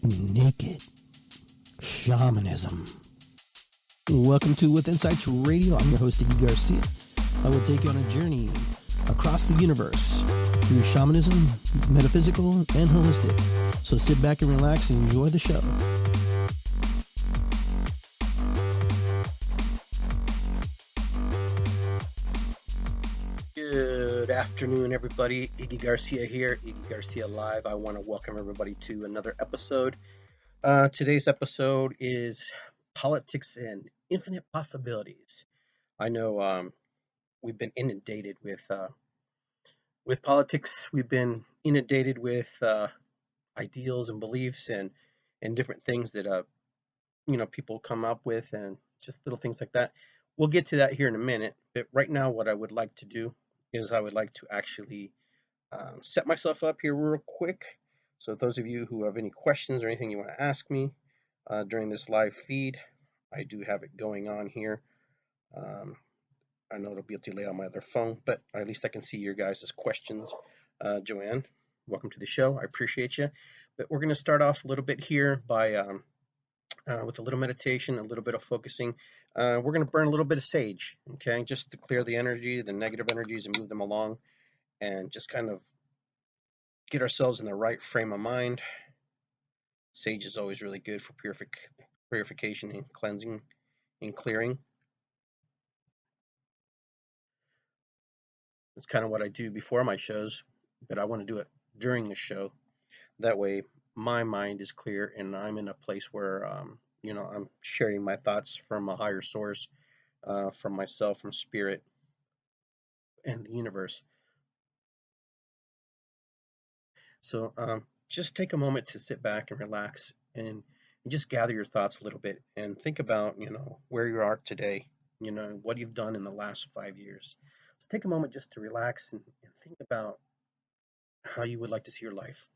naked shamanism. Welcome to With Insights Radio. I'm your host, Iggy Garcia. I will take you on a journey across the universe through shamanism, metaphysical, and holistic. So sit back and relax and enjoy the show. Good afternoon, everybody. Iggy Garcia here, Iggy Garcia Live. I want to welcome everybody to another episode. Today's episode is Politics and Infinite Possibilities. I know we've been inundated with politics. We've been inundated with ideals and beliefs and different things that people come up with, and just little things like that. We'll get to that here in a minute. But right now, what I would like to do is I would like to actually set myself up here real quick. So those of you who have any questions or anything you want to ask me during this live feed, I do have it going on here. I know it'll be a delay on my other phone, but at least I can see your guys' questions. Joanne, welcome to the show. I appreciate you. But we're going to start off a little bit here by with a little meditation, a little bit of focusing. We're going to burn a little bit of sage, okay, just to clear the energy, the negative energies, and move them along, and just kind of get ourselves in the right frame of mind. Sage is always really good for purification and cleansing and clearing. It's kind of what I do before my shows, but I want to do it during the show. That way my mind is clear and I'm in a place where I'm sharing my thoughts from a higher source, from myself, from spirit and the universe. So just take a moment to sit back and relax and just gather your thoughts a little bit and think about, where you are today, what you've done in the last 5 years. So take a moment just to relax and think about how you would like to see your life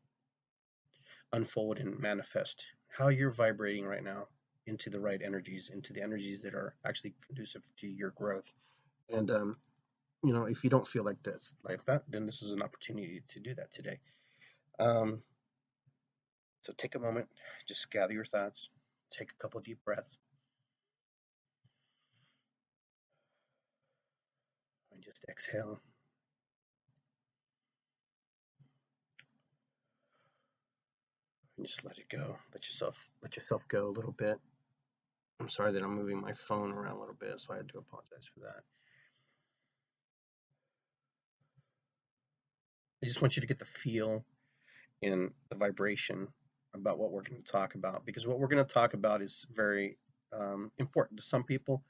unfold and manifest, how you're vibrating right now into the right energies, into the energies that are actually conducive to your growth. And, if you don't feel like that, then this is an opportunity to do that today. So take a moment, just gather your thoughts, take a couple deep breaths, and just exhale. And just let it go. Let yourself go a little bit. I'm sorry that I'm moving my phone around a little bit, so I do apologize for that. I just want you to get the feel and the vibration about what we're going to talk about, because what we're going to talk about is very important to some people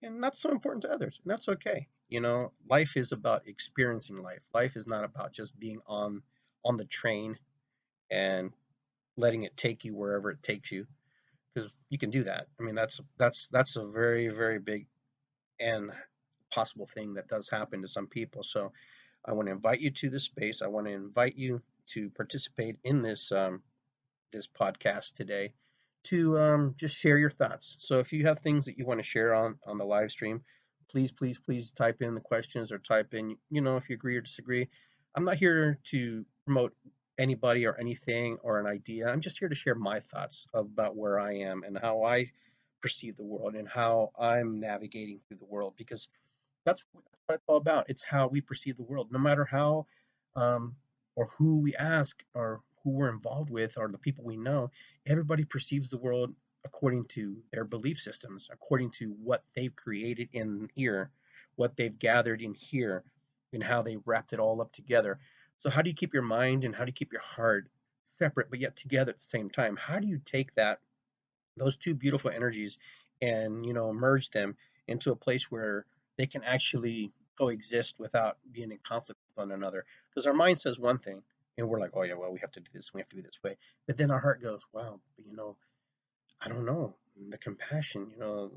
and not so important to others, and that's okay. Life is about experiencing life. Life is not about just being on the train and letting it take you wherever it takes you, because you can do that. I mean, that's a very, very big and possible thing that does happen to some people. So I want to invite you to this space. I want to invite you to participate in this this podcast today, to just share your thoughts. So if you have things that you want to share on the live stream, please type in the questions, or type in, if you agree or disagree. I'm not here to promote anybody or anything or an idea. I'm just here to share my thoughts about where I am and how I perceive the world and how I'm navigating through the world, because that's what it's all about. It's how we perceive the world. No matter how or who we ask or who we're involved with or the people we know, everybody perceives the world according to their belief systems, according to what they've created in here, what they've gathered in here, and how they wrapped it all up together. So how do you keep your mind and how do you keep your heart separate but yet together at the same time? How do you take those two beautiful energies and merge them into a place where they can actually coexist without being in conflict with one another? Because our mind says one thing and we're like, oh yeah, well, we have to do this, we have to do this way. But then our heart goes, wow, but I don't know, the compassion, the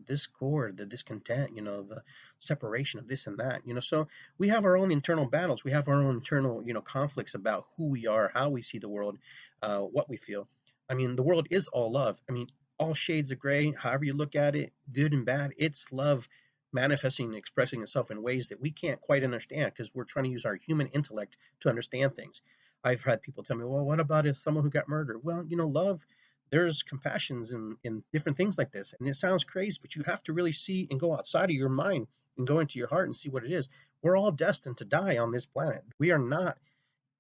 discord, the discontent, the separation of this and that. So we have our own internal battles, we have our own internal conflicts about who we are, how we see the world, what we feel. I mean, the world is all love. I mean, all shades of gray, however you look at it, good and bad, it's love manifesting and expressing itself in ways that we can't quite understand because we're trying to use our human intellect to understand things. I've had people tell me, well, what about if someone who got murdered? Well, love, there's compassions in different things like this. And it sounds crazy, but you have to really see and go outside of your mind and go into your heart and see what it is. We're all destined to die on this planet. We are not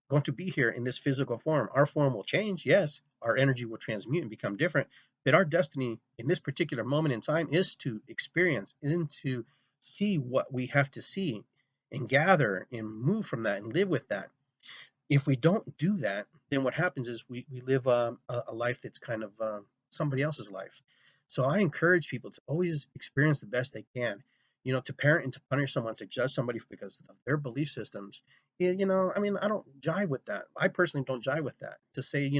going to be here in this physical form. Our form will change, yes. Our energy will transmute and become different. But our destiny in this particular moment in time is to experience and to see what we have to see and gather and move from that and live with that. If we don't do that, then what happens is we live a life that's kind of somebody else's life. So I encourage people to always experience the best they can. To parent and to punish someone, to judge somebody because of their belief systems. I mean, I don't jive with that. I personally don't jive with that. To say,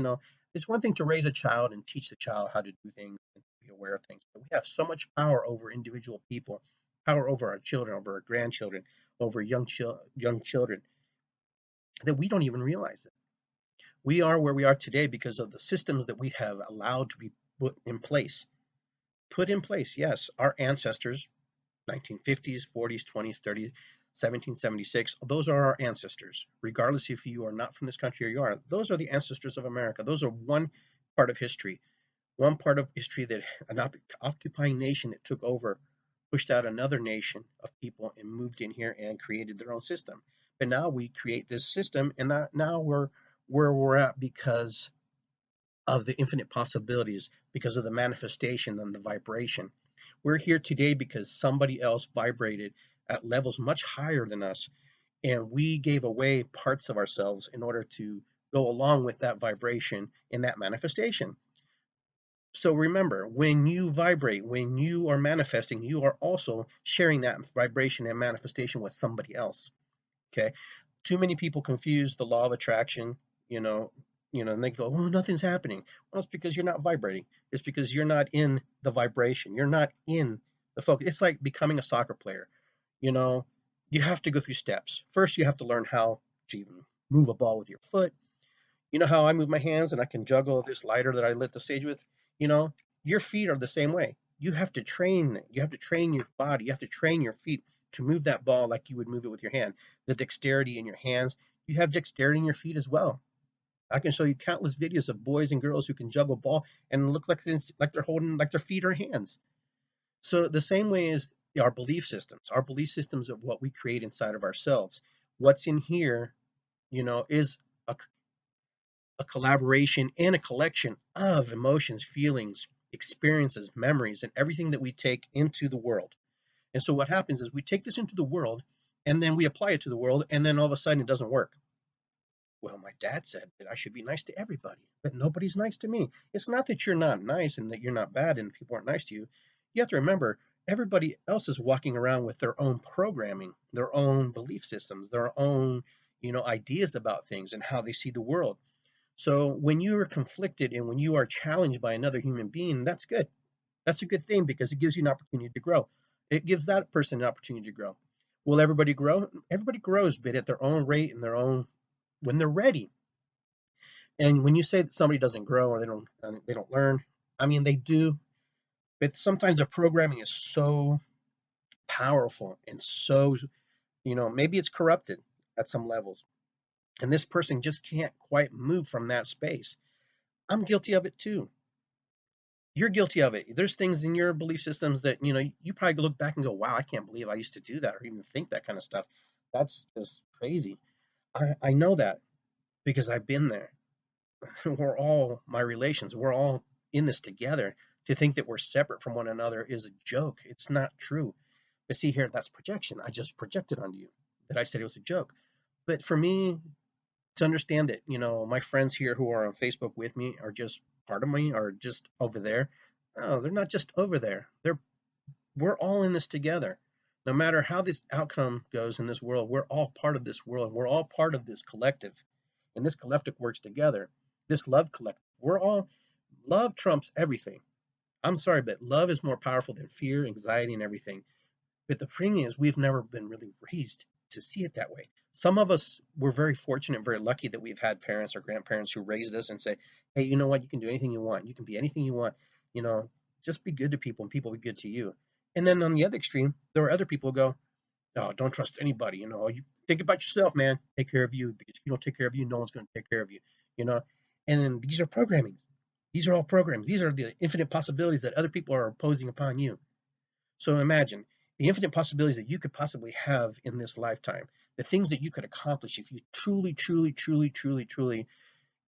it's one thing to raise a child and teach the child how to do things and be aware of things. But we have so much power over individual people, power over our children, over our grandchildren, over young children, that we don't even realize it. We are where we are today because of the systems that we have allowed to be put in place. Put in place, yes. Our ancestors, 1950s, 40s, 20s, 30s, 1776, those are our ancestors. Regardless if you are not from this country or you are, those are the ancestors of America. Those are one part of history that an occupying nation that took over, pushed out another nation of people and moved in here and created their own system. But now we create this system, and now we're where we're at because of the infinite possibilities, because of the manifestation and the vibration. We're here today because somebody else vibrated at levels much higher than us, and we gave away parts of ourselves in order to go along with that vibration and that manifestation. So remember, when you vibrate, when you are manifesting, you are also sharing that vibration and manifestation with somebody else. Okay. Too many people confuse the law of attraction, you know, and they go, "Oh, nothing's happening." Well, it's because you're not vibrating. It's because you're not in the vibration. You're not in the focus. It's like becoming a soccer player. You know, you have to go through steps. First, you have to learn how to even move a ball with your foot. You know how I move my hands and I can juggle this lighter that I lit the stage with? You know, your feet are the same way. You have to train it. You have to train your body. You have to train your feet to move that ball like you would move it with your hand. The dexterity in your hands. You have dexterity in your feet as well. I can show you countless videos of boys and girls who can juggle ball and look like they're holding like their feet are hands. So the same way is our belief systems of what we create inside of ourselves. What's in here, is a collaboration and a collection of emotions, feelings, experiences, memories, and everything that we take into the world. And so what happens is we take this into the world and then we apply it to the world, and then all of a sudden it doesn't work. Well, my dad said that I should be nice to everybody, but nobody's nice to me. It's not that you're not nice and that you're not bad and people aren't nice to you. You have to remember everybody else is walking around with their own programming, their own belief systems, their own, ideas about things and how they see the world. So when you are conflicted and when you are challenged by another human being, that's good. That's a good thing because it gives you an opportunity to grow. It gives that person an opportunity to grow. Will everybody grow? Everybody grows, but at their own rate and their own when they're ready. And when you say that somebody doesn't grow or they don't learn, I mean they do, but sometimes their programming is so powerful and so maybe it's corrupted at some levels, and this person just can't quite move from that space. I'm guilty of it too. You're guilty of it. There's things in your belief systems that you probably look back and go, "Wow, I can't believe I used to do that or even think that kind of stuff. That's just crazy." I know that because I've been there. We're all my relations. We're all in this together. To think that we're separate from one another is a joke. It's not true. But see here, that's projection. I just projected onto you that I said it was a joke. But for me to understand that, my friends here who are on Facebook with me are just part of me, are just over there. No, they're not just over there. We're all in this together. No matter how this outcome goes in this world, we're all part of this world. We're all part of this collective. And this collective works together. This love collective. Love trumps everything. I'm sorry, but love is more powerful than fear, anxiety, and everything. But the thing is, we've never been really raised to see it that way. Some of us were very fortunate, very lucky that we've had parents or grandparents who raised us and say, "Hey, you know what? You can do anything you want. You can be anything you want. You know, just be good to people, and people be good to you." And then on the other extreme, there are other people who go, "No, don't trust anybody. Think about yourself, man. Take care of you, because if you don't take care of you, no one's going to take care of you. You know, and then these are programming. These are all programs. These are the infinite possibilities that other people are imposing upon you. So imagine the infinite possibilities that you could possibly have in this lifetime, the things that you could accomplish if you truly, truly, truly, truly, truly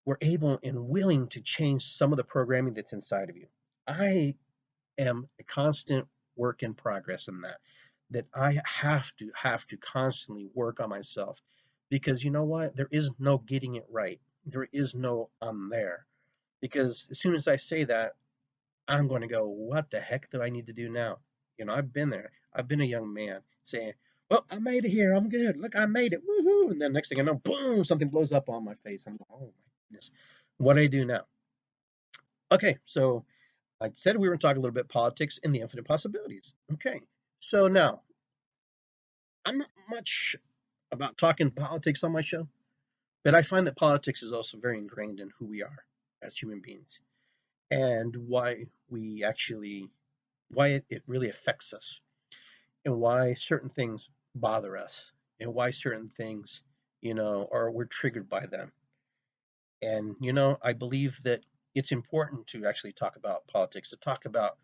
were able and willing to change some of the programming that's inside of you. I am a constant work in progress in that I have to constantly work on myself, because you know what? There is no getting it right. There is no I'm there. Because as soon as I say that, I'm going to go, what the heck do I need to do now? I've been there. I've been a young man saying, well, I made it here. I'm good. Look, I made it. Woohoo. And then next thing I know, boom, something blows up on my face. I'm like, oh my goodness, what do I do now? Okay, so I said we were going to talk a little bit politics and the infinite possibilities. Okay, so now I'm not much about talking politics on my show, but I find that politics is also very ingrained in who we are as human beings, and why it really affects us, and why certain things bother us, and why certain things, are we're triggered by them. And I believe that it's important to actually talk about politics, to talk about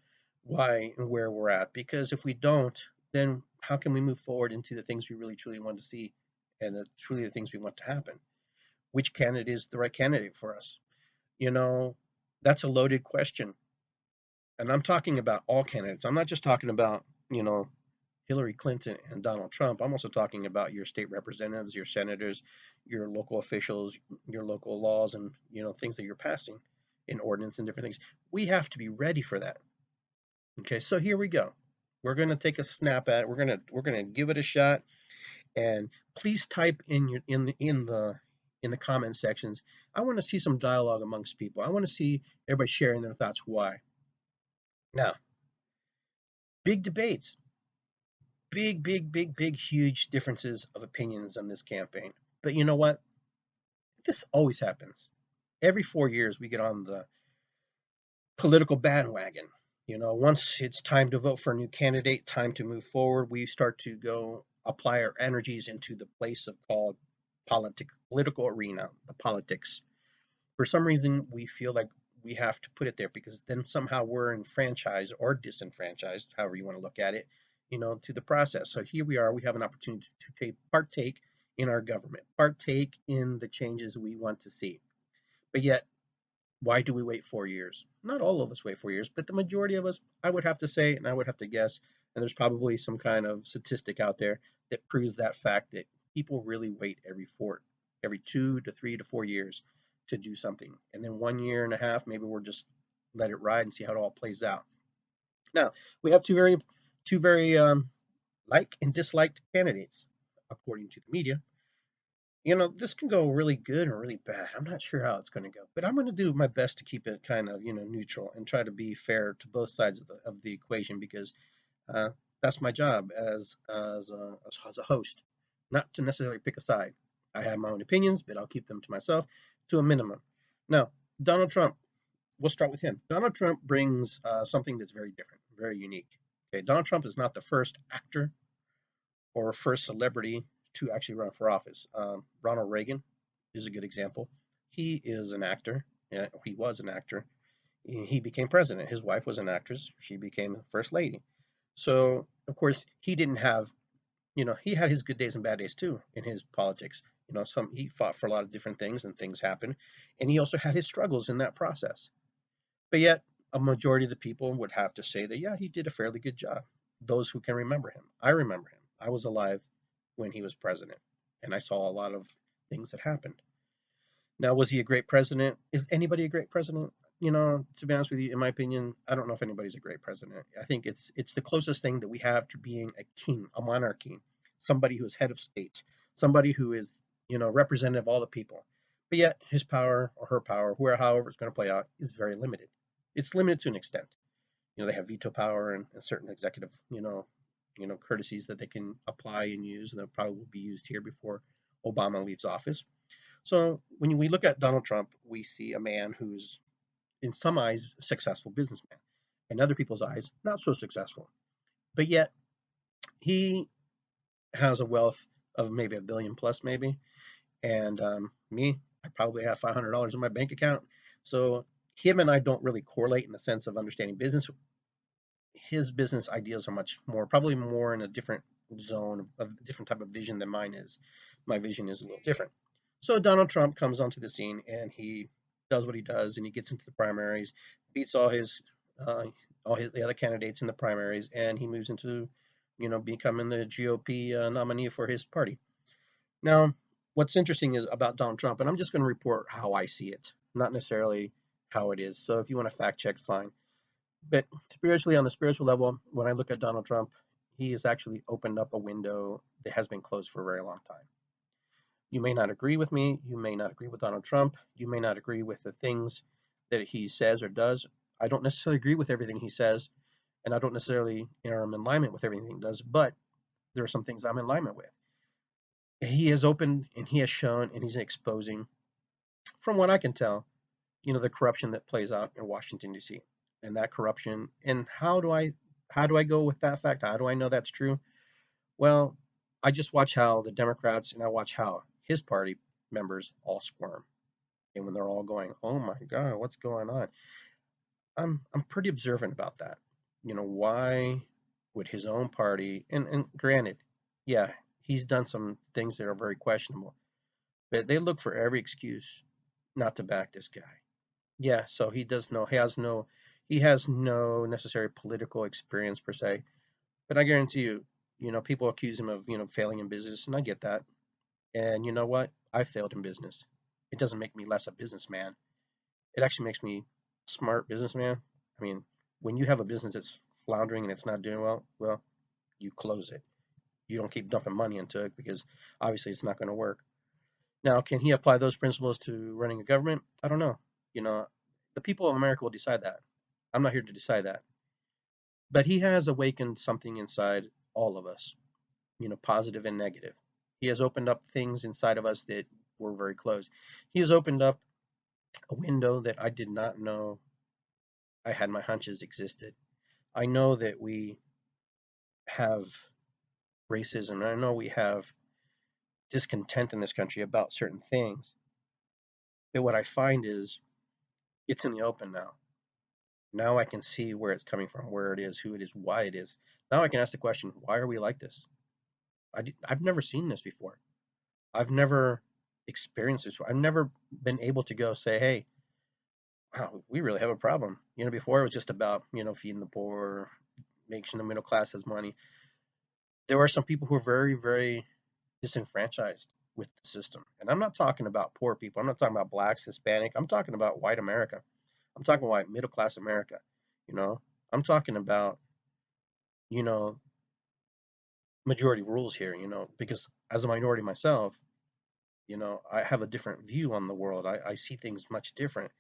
why and where we're at, because if we don't, then how can we move forward into the things we really truly want to see, and truly the things we want to happen? Which candidate is the right candidate for us? You know, that's a loaded question. And I'm talking about all candidates. I'm not just talking about, Hillary Clinton and Donald Trump. I'm also talking about your state representatives, your senators, your local officials, your local laws, and things that you're passing in ordinance and different things. We have to be ready for that. Okay, so here we go. We're going to take a snap at it. We're gonna give it a shot. And please type in the comment sections. I want to see some dialogue amongst people. I want to see everybody sharing their thoughts. Why? Now, big debates, big, big, big, big, huge differences of opinions on this campaign. But you know what? This always happens. Every 4 years, we get on the political bandwagon. Once it's time to vote for a new candidate, time to move forward, we start to go apply our energies into the place of called political arena, the politics. For some reason, we feel like we have to put it there, because then somehow we're enfranchised or disenfranchised, however you want to look at it, to the process. So here we are, we have an opportunity to partake in our government, partake in the changes we want to see. But yet, why do we wait 4 years? Not all of us wait 4 years, but the majority of us, I would have to say, and I would have to guess, and there's probably some kind of statistic out there that proves that fact, that people really wait every 2 to 3 to 4 years to do something. And then 1 year and a half, maybe we're just let it ride and see how it all plays out. Now, we have two very liked and disliked candidates, according to the media. This can go really good or really bad. I'm not sure how it's going to go, but I'm going to do my best to keep it kind of, neutral, and try to be fair to both sides of the equation, because uh, that's my job as a host, not to necessarily pick a side. I have my own opinions, but I'll keep them to myself to a minimum. Now, Donald Trump, we'll start with him. Donald Trump brings something that's very different, very unique. Okay, Donald Trump is not the first actor or first celebrity to actually run for office. Ronald Reagan is a good example. He is an actor. Yeah, he was an actor. He became president. His wife was an actress. She became first lady. So, of course, he didn't have, he had his good days and bad days too in his politics. He fought for a lot of different things, and things happened. And he also had his struggles in that process. But yet, a majority of the people would have to say that, yeah, he did a fairly good job. Those who can remember him. I remember him. I was alive when he was president, and I saw a lot of things that happened. Now, was he a great president? Is anybody a great president? To be honest with you, in my opinion, I don't know if anybody's a great president. I think it's the closest thing that we have to being a king, a monarchy, somebody who is head of state, somebody who is, representative of all the people. But yet, his power or her power, however it's going to play out, is very limited. It's limited to an extent. They have veto power and certain executive, courtesies that they can apply and use, and that probably will be used here before Obama leaves office. So when we look at Donald Trump, we see a man who's, in some eyes, a successful businessman. In other people's eyes, not so successful. But yet, he has a wealth of maybe a billion plus, maybe. And me, I probably have $500 in my bank account. So him and I don't really correlate in the sense of understanding business. His business ideas are much more, probably more in a different zone, a different type of vision than mine is. My vision is a little different. So Donald Trump comes onto the scene and he does what he does, and he gets into the primaries, beats uh, all his the other candidates in the primaries, and he moves into, becoming the GOP nominee for his party. Now, what's interesting is about Donald Trump, and I'm just going to report how I see it, not necessarily how it is. So if you want to fact check, fine. But spiritually, on the spiritual level, when I look at Donald Trump, he has actually opened up a window that has been closed for a very long time. You may not agree with me. You may not agree with Donald Trump. You may not agree with the things that he says or does. I don't necessarily agree with everything he says, and I don't necessarily am in alignment with everything he does, but there are some things I'm in alignment with. He has opened and he has shown and he's exposing, from what I can tell, the corruption that plays out in Washington D.C. and that corruption. And how do I go with that fact? How do I know that's true? Well, I just watch how the Democrats and I watch how his party members all squirm. And when they're all going, "Oh my God, what's going on?" I'm pretty observant about that. Why would his own party, and granted, yeah, he's done some things that are very questionable, but they look for every excuse not to back this guy. Yeah, so he has no necessary political experience per se, but I guarantee you, people accuse him of, failing in business, and I get that. And you know what? I failed in business. It doesn't make me less a businessman. It actually makes me a smart businessman. I mean, when you have a business that's floundering and it's not doing well, you close it. You don't keep dumping money into it because obviously it's not going to work. Now, can he apply those principles to running a government? I don't know. You know, the people of America will decide that. I'm not here to decide that. But he has awakened something inside all of us, positive and negative. He has opened up things inside of us that were very closed. He has opened up a window that I did not know I had my hunches existed. I know that we have racism, and I know we have discontent in this country about certain things. But what I find is it's in the open now. Now I can see where it's coming from, where it is, who it is, why it is. Now I can ask the question, why are we like this? I've never seen this before. I've never experienced this before. I've never been able to go say, hey, wow, we really have a problem. Before it was just about, feeding the poor, making sure the middle class has money. There are some people who are very, very disenfranchised with the system. And I'm not talking about poor people. I'm not talking about blacks, Hispanic. I'm talking about white America. I'm talking white middle class America. You know, I'm talking about, you know, majority rules here, because as a minority myself, I have a different view on the world. I see things much different.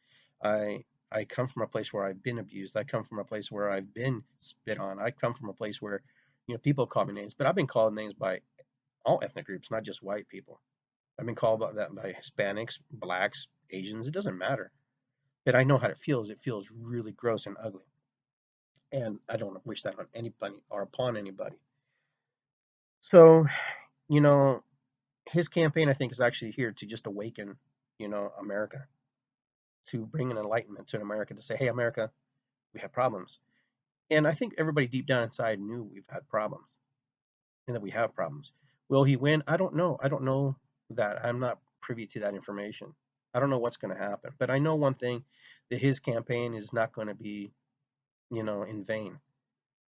I I come from a place where I've been abused. I come from a place where I've been spit on. I come from a place where, people call me names, but I've been called names by all ethnic groups, not just white people. I've been called by that by Hispanics, blacks, Asians. It doesn't matter. But I know how it feels. It feels really gross and ugly. And I don't wish that on anybody or upon anybody. So, you know, his campaign, I think, is actually here to just awaken, America, to bring an enlightenment to America, to say, hey, America, we have problems. And I think everybody deep down inside knew we've had problems and that we have problems. Will he win? I don't know. I don't know that. I'm not privy to that information. I don't know what's going to happen. But I know one thing, that his campaign is not going to be, in vain.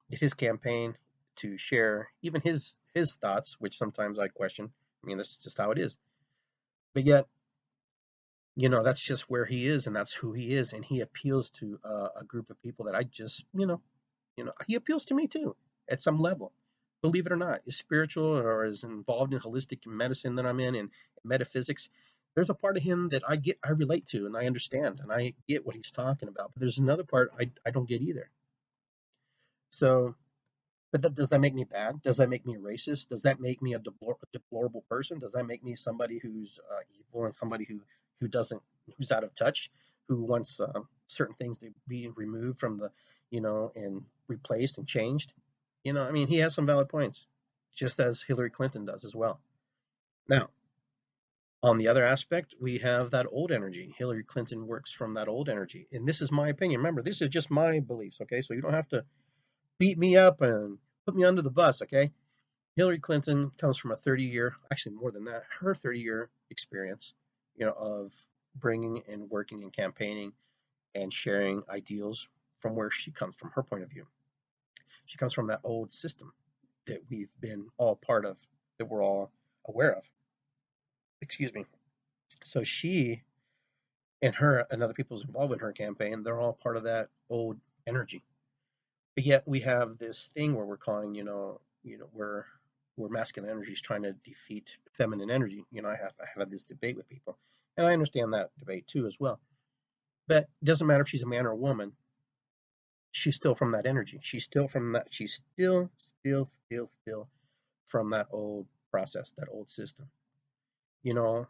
It's his campaign to share even his thoughts, which sometimes I question. I mean, that's just how it is. But yet, that's just where he is, and that's who he is, and he appeals to a group of people that I just, he appeals to me too at some level. Believe it or not, is spiritual or is involved in holistic medicine that I'm in and metaphysics. There's a part of him that I relate to, and I understand, and I get what he's talking about. But there's another part I don't get either. So, but does that make me bad? Does that make me racist? Does that make me a deplorable person? Does that make me somebody who's evil and somebody who's out of touch, who wants certain things to be removed from and replaced and changed? I mean, he has some valid points, just as Hillary Clinton does as well. Now, on the other aspect, we have that old energy. Hillary Clinton works from that old energy. And this is my opinion. Remember, this is just my beliefs, okay? So you don't have to beat me up and put me under the bus, okay? Hillary Clinton comes from a 30-year, actually more than that, her 30-year experience, of bringing and working and campaigning and sharing ideals from where she comes from, her point of view. She comes from that old system that we've been all part of, that we're all aware of. Excuse me. So she and her and other people's involved in her campaign, they're all part of that old energy. But yet we have this thing where we're calling, where masculine energy is trying to defeat feminine energy. I have had this debate with people, and I understand that debate too as well. But it doesn't matter if she's a man or a woman. She's still from that energy. She's still from that. She's still from that old process, that old system. You know,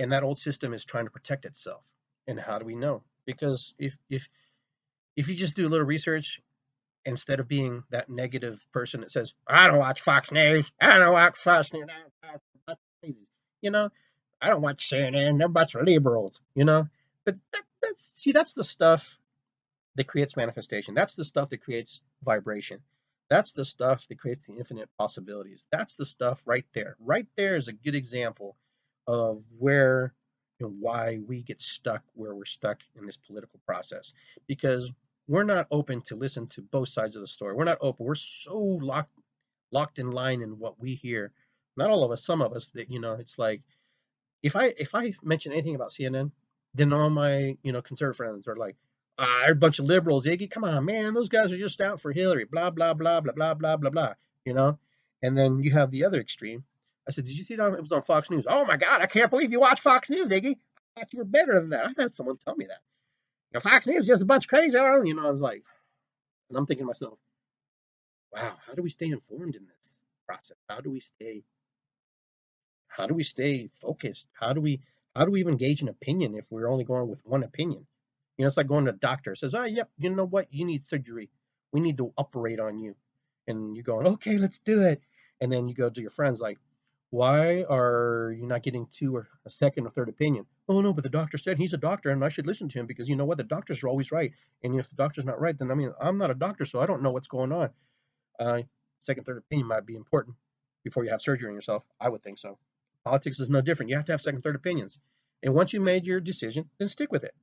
and that old system is trying to protect itself. And how do we know? Because if you just do a little research, instead of being that negative person that says, I don't watch Fox News, I don't watch Fox News, that's crazy. You know, I don't watch CNN, they're a bunch of liberals, But that's the stuff that creates manifestation. That's the stuff that creates vibration. That's the stuff that creates the infinite possibilities. That's the stuff right there. Right there is a good example of where and why we get stuck where we're stuck in this political process, because we're not open to listen to both sides of the story. We're not open. We're so locked in line in what we hear. Not all of us, some of us, that it's like, if I mention anything about CNN, then all my conservative friends are like, they're a bunch of liberals, Iggy. Come on, man, those guys are just out for Hillary. Blah blah blah blah blah blah blah blah. You know, and then you have the other extreme. I said, did you see that? It was on Fox News. Oh my God, I can't believe you watch Fox News, Iggy. I thought you were better than that. I've had someone tell me that. Fox News is just a bunch of crazy. I was like, and I'm thinking to myself, wow, how do we stay informed in this process? How do we stay focused? How do we even gauge an opinion if we're only going with one opinion? It's like going to a doctor. Says, oh, yep, you know what? You need surgery. We need to operate on you. And you're going, okay, let's do it. And then you go to your friends like, why are you not getting two or a second or third opinion? Oh no, but the doctor said he's a doctor and I should listen to him because you know what? The doctors are always right. And if the doctor's not right, then I'm not a doctor, so I don't know what's going on. Uh, Second, third opinion might be important before you have surgery on yourself. I would think so. Politics is no different. You have to have second, third opinions. And once you made your decision, then stick with it,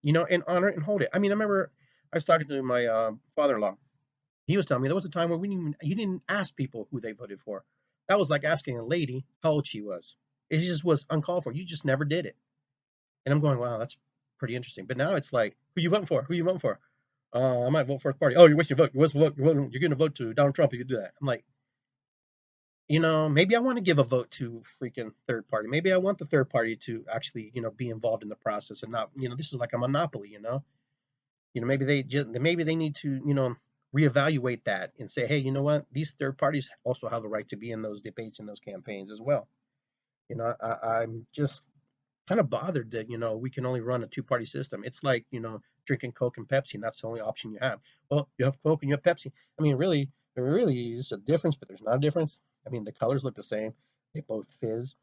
and honor it and hold it. I remember I was talking to my father-in-law. He was telling me there was a time where you didn't ask people who they voted for. That was like asking a lady how old she was. It just was uncalled for. You just never did it. And I'm going, wow, that's pretty interesting. But now it's like, who you voting for? Who you voting for? I might vote for a party. Oh, you're wasting your vote. You're going to vote to Donald Trump. You could do that. I'm like, maybe I want to give a vote to freaking third party. Maybe I want the third party to actually, be involved in the process and not, this is like a monopoly. Maybe they need to, reevaluate that and say, hey, you know what? These third parties also have a right to be in those debates and those campaigns as well. I'm just kind of bothered that we can only run a two-party system. It's like drinking Coke and Pepsi, and that's the only option you have. Well, you have Coke and you have Pepsi. Really, there really is a difference, but there's not a difference. The colors look the same. They both fizz,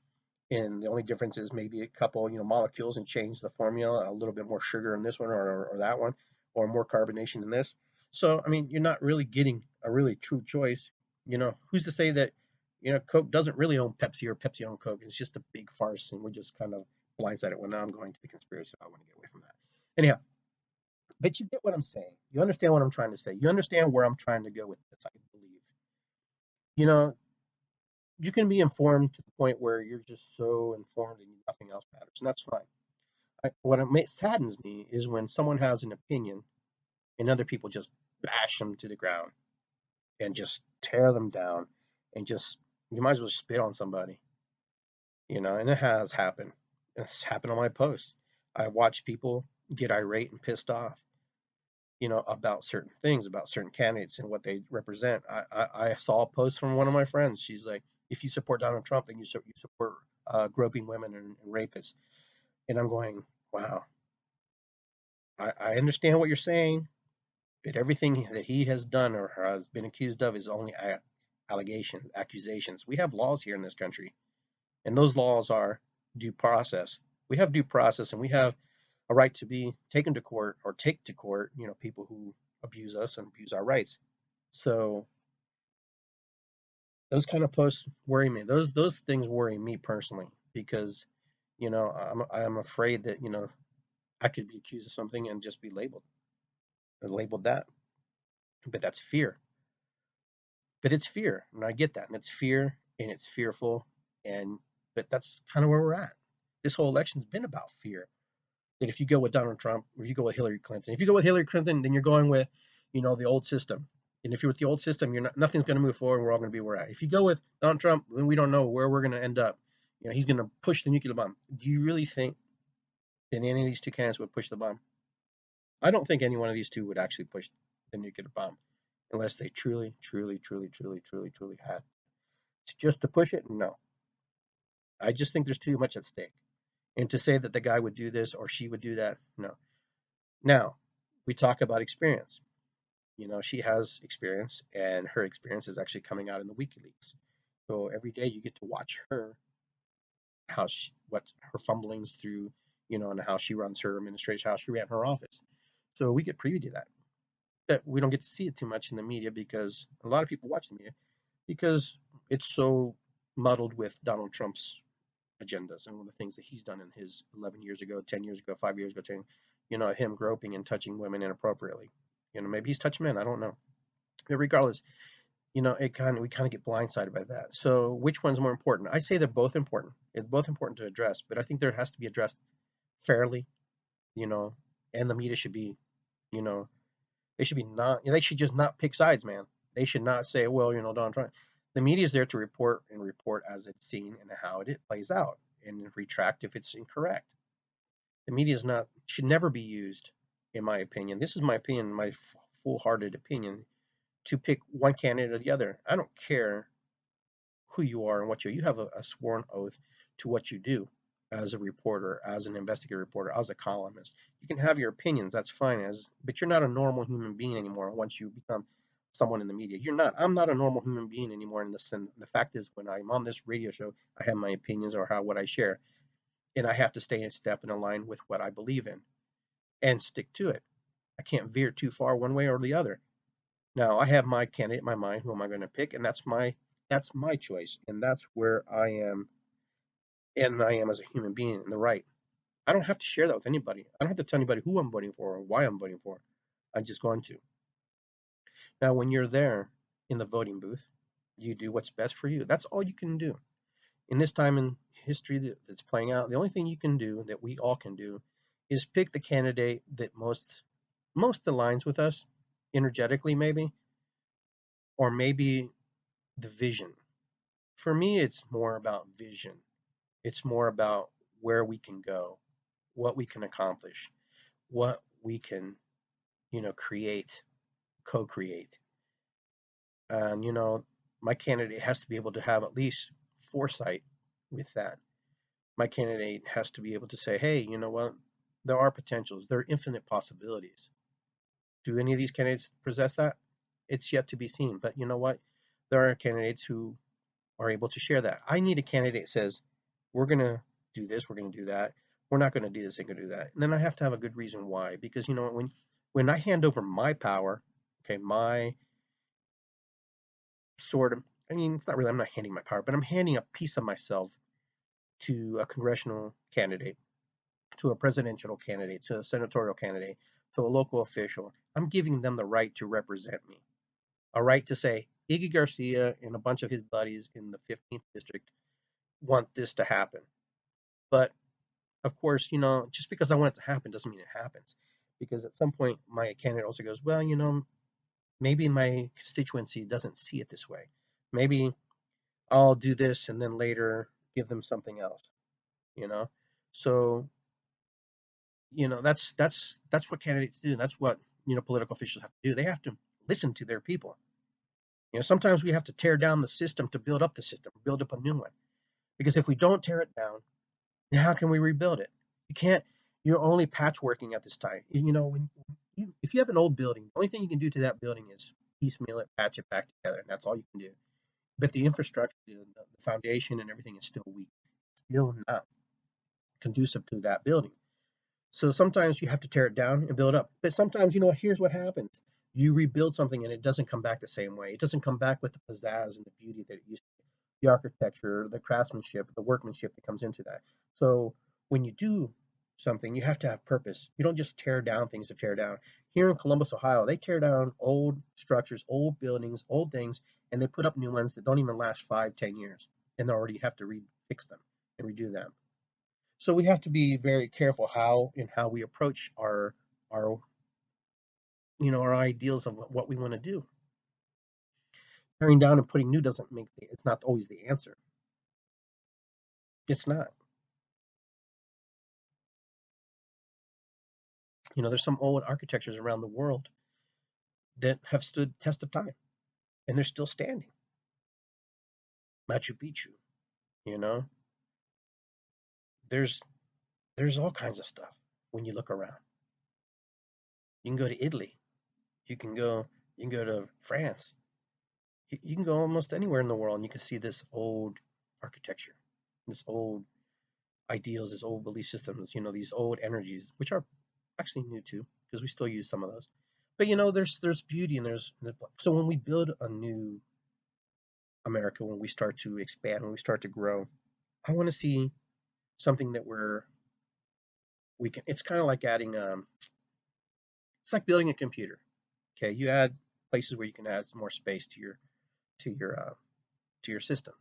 and the only difference is maybe a couple molecules and change the formula, a little bit more sugar in this one or that one, or more carbonation in this. So you're not really getting a really true choice. Who's to say that Coke doesn't really own Pepsi or Pepsi own Coke? It's just a big farce, and we're just kind of blindsided. Well, now I'm going to the conspiracy. I want to get away from that. Anyhow, but you get what I'm saying. You understand what I'm trying to say. You understand where I'm trying to go with this, I believe. You know, you can be informed to the point where you're just so informed and nothing else matters, and that's fine. What saddens me is when someone has an opinion and other people just bash them to the ground and just tear them down and just, you might as well spit on somebody, and it has happened. It's happened on my posts. I watch people get irate and pissed off, about certain things, about certain candidates and what they represent. I saw a post from one of my friends. She's like, if you support Donald Trump, then you support groping women and rapists. And I'm going, wow, I understand what you're saying, but everything that he has done or has been accused of is only allegations, accusations. We have laws here in this country, and those laws are due process. We have due process, and we have a right to be taken to court or take to court, people who abuse us and abuse our rights. So those kind of posts worry me. Those things worry me personally because I'm afraid that I could be accused of something and just be labeled that. But that's fear. But it's fear, and I get that, and it's fear, and it's fearful, and but that's kind of where we're at. This whole election's been about fear. That if you go with Donald Trump or you go with Hillary Clinton, if you go with Hillary Clinton, then you're going with, the old system. And if you're with the old system, nothing's going to move forward. And we're all going to be where we're at. If you go with Donald Trump, then we don't know where we're going to end up. He's going to push the nuclear bomb. Do you really think that any of these two candidates would push the bomb? I don't think any one of these two would actually push the nuclear bomb unless they truly, truly, truly, truly, truly, truly had. Just to push it, no. I just think there's too much at stake. And to say that the guy would do this or she would do that, no. Now, we talk about experience. She has experience, and her experience is actually coming out in the WikiLeaks. So every day you get to watch her, what her fumblings through, and how she runs her administration, how she ran her office. So we get privy to that. But we don't get to see it too much in the media because a lot of people watch the media because it's so muddled with Donald Trump's agendas and one of the things that he's done in his 11 years ago, 10 years ago, 5 years ago, him groping and touching women inappropriately. Maybe he's touched men. I don't know. But regardless, we kind of get blindsided by that. So which one's more important? I say they're both important. It's both important to address, but I think there has to be addressed fairly, and the media should be, you know, they should just not pick sides, man. They should not say, well, Donald Trump. The media is there to report as it's seen and how it plays out and retract if it's incorrect. The media should never be used, in my opinion. This is my opinion, my full-hearted opinion, to pick one candidate or the other. I don't care who you are and what you have a sworn oath to what you do as a reporter, as an investigative reporter, as a columnist. You can have your opinions, that's fine, but you're not a normal human being anymore once you become someone in the media. You're not. I'm not a normal human being anymore in this. And the fact is, when I'm on this radio show, I have my opinions or what I share, and I have to stay in step and align with what I believe in and stick to it. I can't veer too far one way or the other. Now, I have my candidate in my mind. Who am I going to pick? And that's my choice, and that's where I am, and I am as a human being in the right. I don't have to share that with anybody. I don't have to tell anybody who I'm voting for or why I'm voting for. I'm just going to. Now, when you're there in the voting booth, you do what's best for you. That's all you can do. In this time in history that's playing out, the only thing you can do, that we all can do, is pick the candidate that most aligns with us, energetically maybe, or maybe the vision. For me, it's more about vision. It's more about where we can go, what we can accomplish, what we can, create, co-create. And, my candidate has to be able to have at least foresight with that. My candidate has to be able to say, hey, you know what? There are potentials. There are infinite possibilities. Do any of these candidates possess that? It's yet to be seen. But you know what? There are candidates who are able to share that. I need a candidate that says, we're going to do this, we're going to do that. We're not going to do this, and going to do that. And then I have to have a good reason why. Because, when I hand over my power, okay, my sort of, it's not really, I'm not handing my power, but I'm handing a piece of myself to a congressional candidate, to a presidential candidate, to a senatorial candidate, to a local official. I'm giving them the right to represent me, a right to say, Iggy Garcia and a bunch of his buddies in the 15th district want this to happen. But of course, just because I want it to happen doesn't mean it happens. Because at some point, my candidate also goes, well, maybe my constituency doesn't see it this way. Maybe I'll do this and then later give them something else, you know? So, that's what candidates do. That's what, political officials have to do. They have to listen to their people. Sometimes we have to tear down the system to build up the system, build up a new one. Because if we don't tear it down, then how can we rebuild it? You can't, you're only patchworking at this time. If you have an old building, the only thing you can do to that building is piecemeal it, patch it back together, and that's all you can do. but the infrastructure, the foundation, and everything is still weak, still not conducive to that building. So sometimes you have to tear it down and build up. But sometimes, here's what happens. You rebuild something and it doesn't come back the same way. It doesn't come back with the pizzazz and the beauty that it used to. The architecture, the craftsmanship, the workmanship that comes into that. So when you do something, you have to have purpose. You don't just tear down things to tear down. Here in Columbus, Ohio, they tear down old structures, old buildings, old things, and they put up new ones that don't even last 5, 10 years. And they already have to fix them and redo them. So we have to be very careful how we approach our our ideals of what we want to do. Tearing down and putting new doesn't it's not always the answer. It's not. There's some old architectures around the world that have stood test of time and they're still standing. Machu Picchu, you know, there's there's all kinds of stuff when you look around. You can go to Italy, you can go you can go to France, you can go almost anywhere in the world and you can see this old architecture, this old ideals, these old belief systems, these old energies, which are actually new too, because we still use some of those. But there's beauty and so when we build a new America, when we start to expand, when we start to grow, I want to see something that we can. It's kind of like adding. It's like building a computer. Okay, you add places where you can add some more space to your to your system.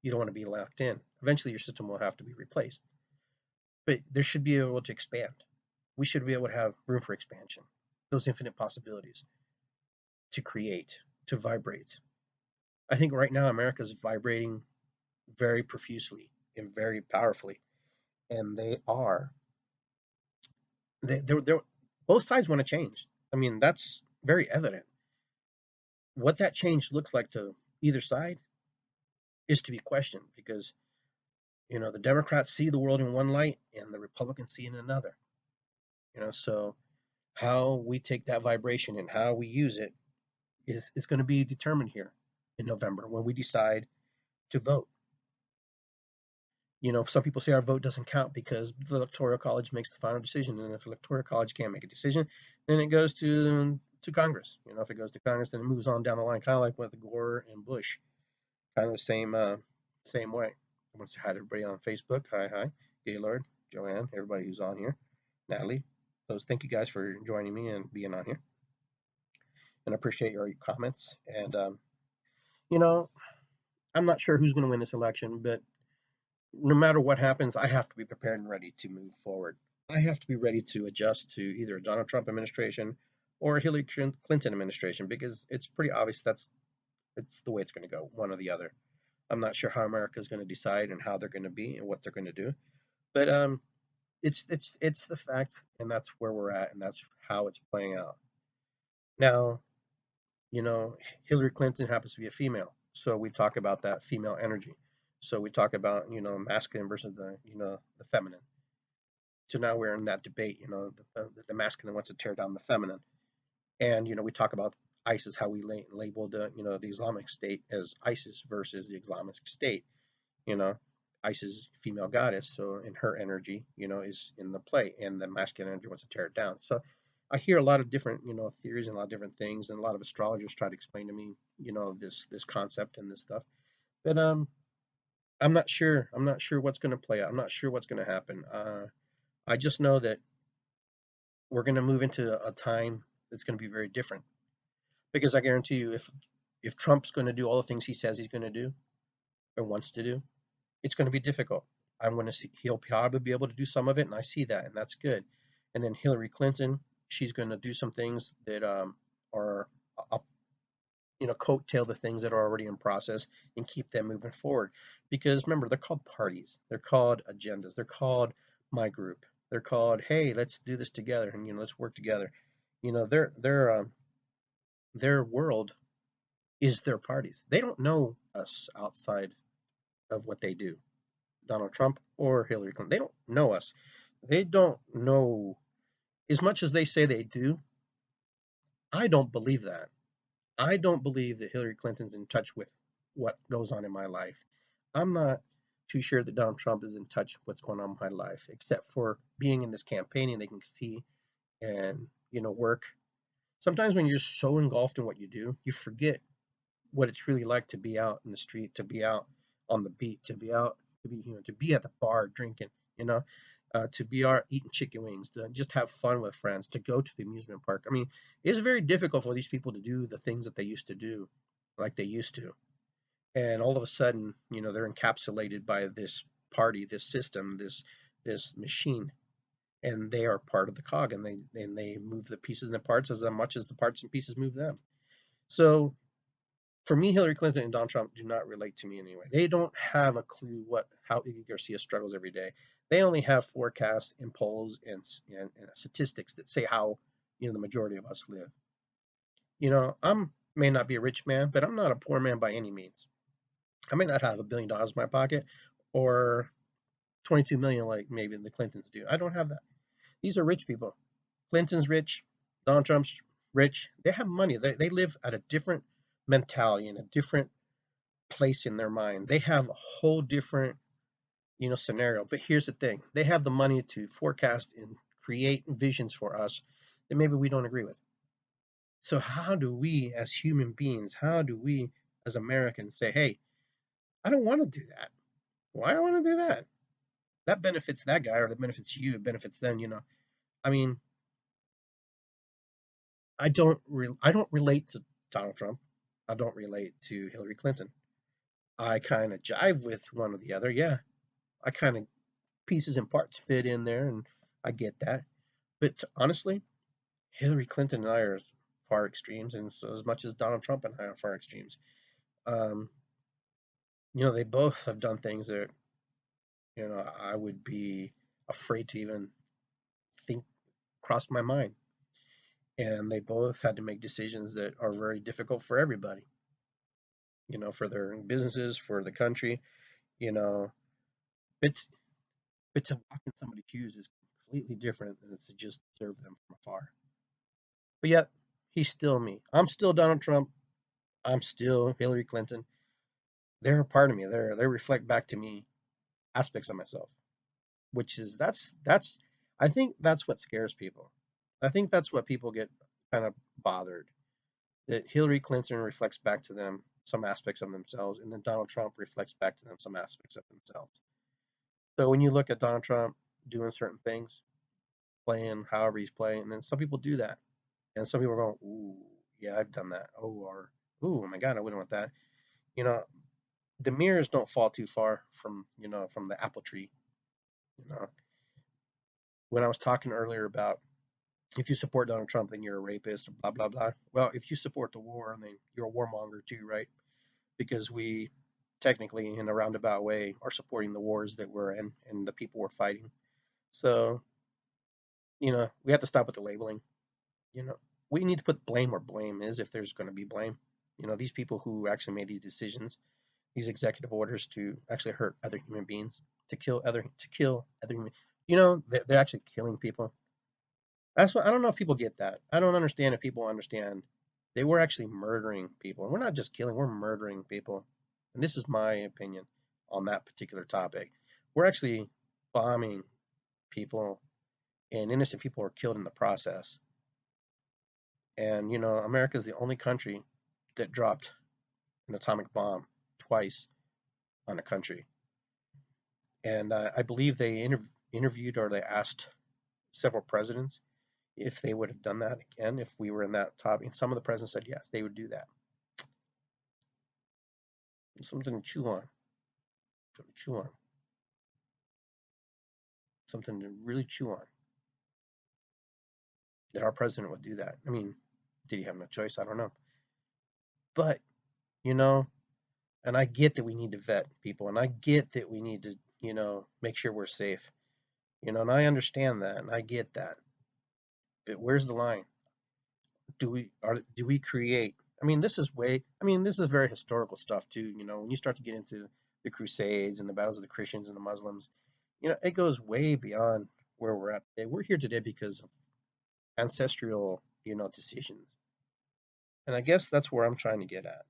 You don't want to be locked in. Eventually, your system will have to be replaced, but there should be able to expand. We should be able to have room for expansion, those infinite possibilities to create, to vibrate. I think right now America is vibrating very profusely and very powerfully, and they're both sides want to change. I mean, that's very evident. What that change looks like to either side is to be questioned because the Democrats see the world in one light and the Republicans see it in another. So how we take that vibration and how we use it is going to be determined here in November when we decide to vote. Some people say our vote doesn't count because the Electoral College makes the final decision, and if the Electoral College can't make a decision, then it goes to Congress. If it goes to Congress, then it moves on down the line, kind of like with Gore and Bush, kind of the same way. I want to say hi to everybody on Facebook. Hi, Gaylord, Joanne, everybody who's on here, Natalie. Thank you guys for joining me and being on here, and I appreciate your comments. And you know, I'm not sure who's going to win this election, but no matter what happens, I have to be prepared and ready to move forward. I have to be ready to adjust to either a Donald Trump administration or a Hillary Clinton administration because it's pretty obvious it's the way it's going to go, one or the other. I'm not sure how America is going to decide and how they're going to be and what they're going to do, but it's the facts, and that's where we're at, and that's how it's playing out. Now, you know, Hillary Clinton happens to be a female, so we talk about that female energy. So we talk about masculine versus the feminine. So now we're in that debate. The masculine wants to tear down the feminine, and we talk about ISIS, how we label the Islamic State as ISIS versus the Islamic State. You know, ISIS female goddess, so in her energy, is in the play, and the masculine energy wants to tear it down. So I hear a lot of different theories and a lot of different things, and a lot of astrologers try to explain to me this concept and this stuff. But I'm not sure. I'm not sure what's going to play out. I'm not sure what's going to happen. I just know that we're going to move into a time that's going to be very different because I guarantee you, if Trump's going to do all the things he says he's going to do or wants to do, it's going to be difficult. I'm going to see he'll probably be able to do some of it, and I see that, and that's good. And then Hillary Clinton, she's going to do some things that are up, coattail the things that are already in process and keep them moving forward. Because remember, they're called parties, they're called agendas, they're called my group, they're called hey, let's do this together, and let's work together. Their world is their parties. They don't know us outside of what they do. Donald Trump or Hillary Clinton. They don't know us. They don't know as much as they say they do. I don't believe that. I don't believe that Hillary Clinton's in touch what goes on in my life. I'm not too sure that Donald Trump is in touch with what's going on in my life, except for being in this campaign and they can see and work. Sometimes when you're so engulfed in what you do, you forget what it's really like to be out in the street, to be out on the beat, to be out, to be at the bar drinking, to be out eating chicken wings, to just have fun with friends, to go to the amusement park. I mean, it's very difficult for these people to do the things that they used to do, like they used to. And all of a sudden, they're encapsulated by this party, this system, this machine, and they are part of the cog, and they move the pieces and the parts as much as the parts and pieces move them. So for me, Hillary Clinton and Donald Trump do not relate to me anyway. They don't have a clue how Iggy Garcia struggles every day. They only have forecasts and polls and statistics that say how the majority of us live. I'm may not be a rich man, but I'm not a poor man by any means. I may not have $1 billion in my pocket or 22 million like maybe the Clintons do. I don't have that. These are rich people. Clinton's rich, Donald Trump's rich. They have money. They live at a different mentality and a different place in their mind. They have a whole different, scenario. But here's the thing: they have the money to forecast and create visions for us that maybe we don't agree with. So how do we, as human beings, how do we, as Americans, say, "Hey, I don't want to do that. Why do I want to do that? That benefits that guy, or that benefits you, it benefits them." I mean, I don't relate to Donald Trump. I don't relate to Hillary Clinton. I kind of jive with one or the other. Yeah, I kind of pieces and parts fit in there, and I get that. But honestly, Hillary Clinton and I are far extremes, and so as much as Donald Trump and I are far extremes. Um, they both have done things that I would be afraid to even think crossed my mind, and they both had to make decisions that are very difficult for everybody. For their businesses, for the country. You know, it's but to walk in somebody's shoes is completely different than to just observe them from afar. But yet, he's still me. I'm still Donald Trump. I'm still Hillary Clinton. They're a part of me. They reflect back to me aspects of myself, which is that's I think that's what scares people. I think that's what people get kind of bothered, that Hillary Clinton reflects back to them some aspects of themselves, and then Donald Trump reflects back to them some aspects of themselves. So when you look at Donald Trump doing certain things, playing however he's playing, and then some people do that, and some people are going, "Ooh, yeah, I've done that." Oh, or "Ooh, oh my God, I wouldn't want that." You know, the mirrors don't fall too far from the apple tree. You know, when I was talking earlier about if you support Donald Trump, then you're a rapist, blah blah blah. Well, if you support the war, then you're a warmonger too, right? Because we technically, in a roundabout way, are supporting the wars that we're in and the people we're fighting. So, we have to stop with the labeling. You know, we need to put blame where blame is if there's going to be blame. These people who actually made these decisions, these executive orders to actually hurt other human beings, to kill other human. They're actually killing people. That's what I don't know if people get that. I don't understand if people understand they were actually murdering people. And we're not just killing, we're murdering people. And this is my opinion on that particular topic. We're actually bombing people, and innocent people are killed in the process. And America is the only country that dropped an atomic bomb twice on a country. And I believe they interviewed or they asked several presidents if they would have done that again if we were in that top. And some of the presidents said yes, they would do that. Something to chew on. Something to chew on. Something to really chew on. That our president would do that. I mean, did he have no choice? I don't know. But, you know, and I get that we need to vet people, and I get that we need to, make sure we're safe. And I understand that, and I get that. But where's the line? Do we create? This is very historical stuff too. When you start to get into the Crusades and the battles of the Christians and the Muslims, it goes way beyond where we're at today. We're here today because of ancestral, decisions. And I guess that's where I'm trying to get at.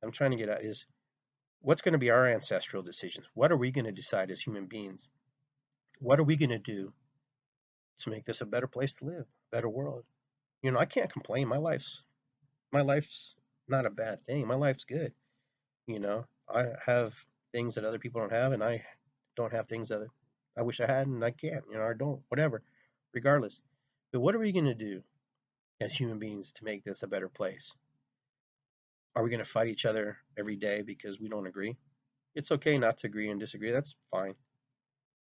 I'm trying to get at is what's going to be our ancestral decisions? What are we going to decide as human beings? What are we going to do to make this a better place to live, better world? I can't complain. My life's not a bad thing. My life's good. I have things that other people don't have, and I don't have things that I wish I had, and I can't. I don't. Whatever, regardless. But what are we going to do as human beings to make this a better place? Are we going to fight each other every day because we don't agree? It's okay not to agree and disagree. That's fine.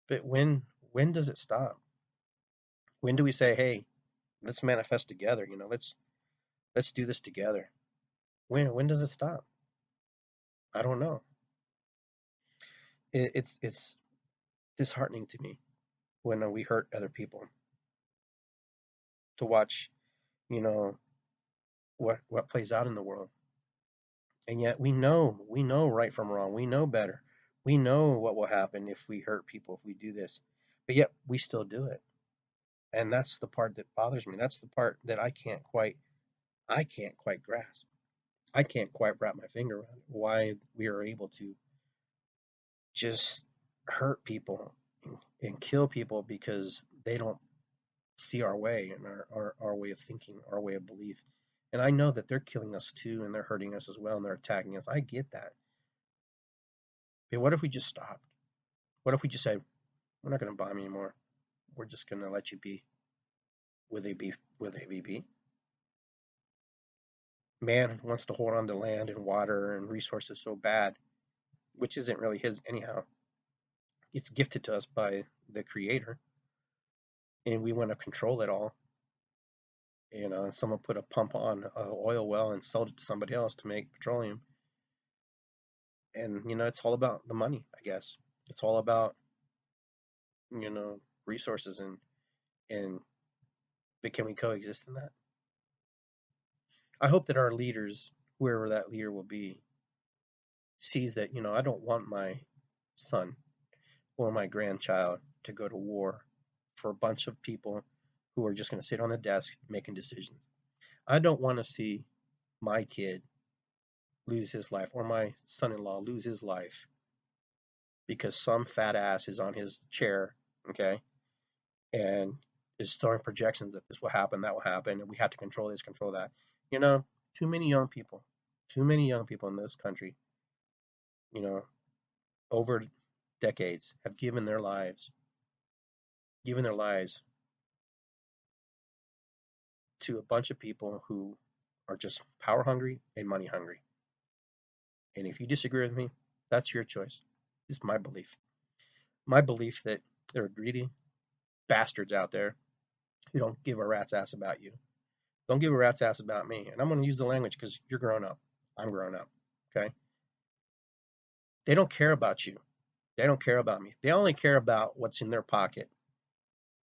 But when does it stop? When do we say, "Hey, let's manifest together. Let's do this together." When does it stop? I don't know. It's disheartening to me when we hurt other people to watch, you know, what plays out in the world. And yet we know right from wrong. We know better. We know what will happen if we hurt people, if we do this. But yet we still do it. And that's the part that bothers me. That's the part that I can't quite grasp. I can't quite wrap my finger around why we are able to just hurt people and kill people because they don't see our way and our way of thinking, our way of belief. And I know that they're killing us too and they're hurting us as well and they're attacking us. I get that. But what if we just stopped? What if we just said, we're not going to bomb anymore? We're just going to let you be. Would they be? Man wants to hold on to land and water and resources so bad, which isn't really his anyhow. It's gifted to us by the creator and we want to control it all. Someone put a pump on an oil well and sold it to somebody else to make petroleum. And it's all about the money, I guess. It's all about resources and but can we coexist in that? I hope that our leaders, whoever that leader will be, sees that I don't want my son or my grandchild to go to war for a bunch of people who are just going to sit on a desk making decisions. I don't want to see my kid lose his life or my son-in-law lose his life because some fat ass is on his chair, okay, and is throwing projections that this will happen, that will happen, and we have to control this, control that. You know, too many young people, too many young people in this country, you know, over decades have given their lives to a bunch of people who are just power hungry and money hungry. And if you disagree with me, that's your choice. This is my belief. My belief that there are greedy bastards out there who don't give a rat's ass about you. Don't give a rat's ass about me. And I'm going to use the language because you're grown up. I'm grown up. Okay. They don't care about you. They don't care about me. They only care about what's in their pocket.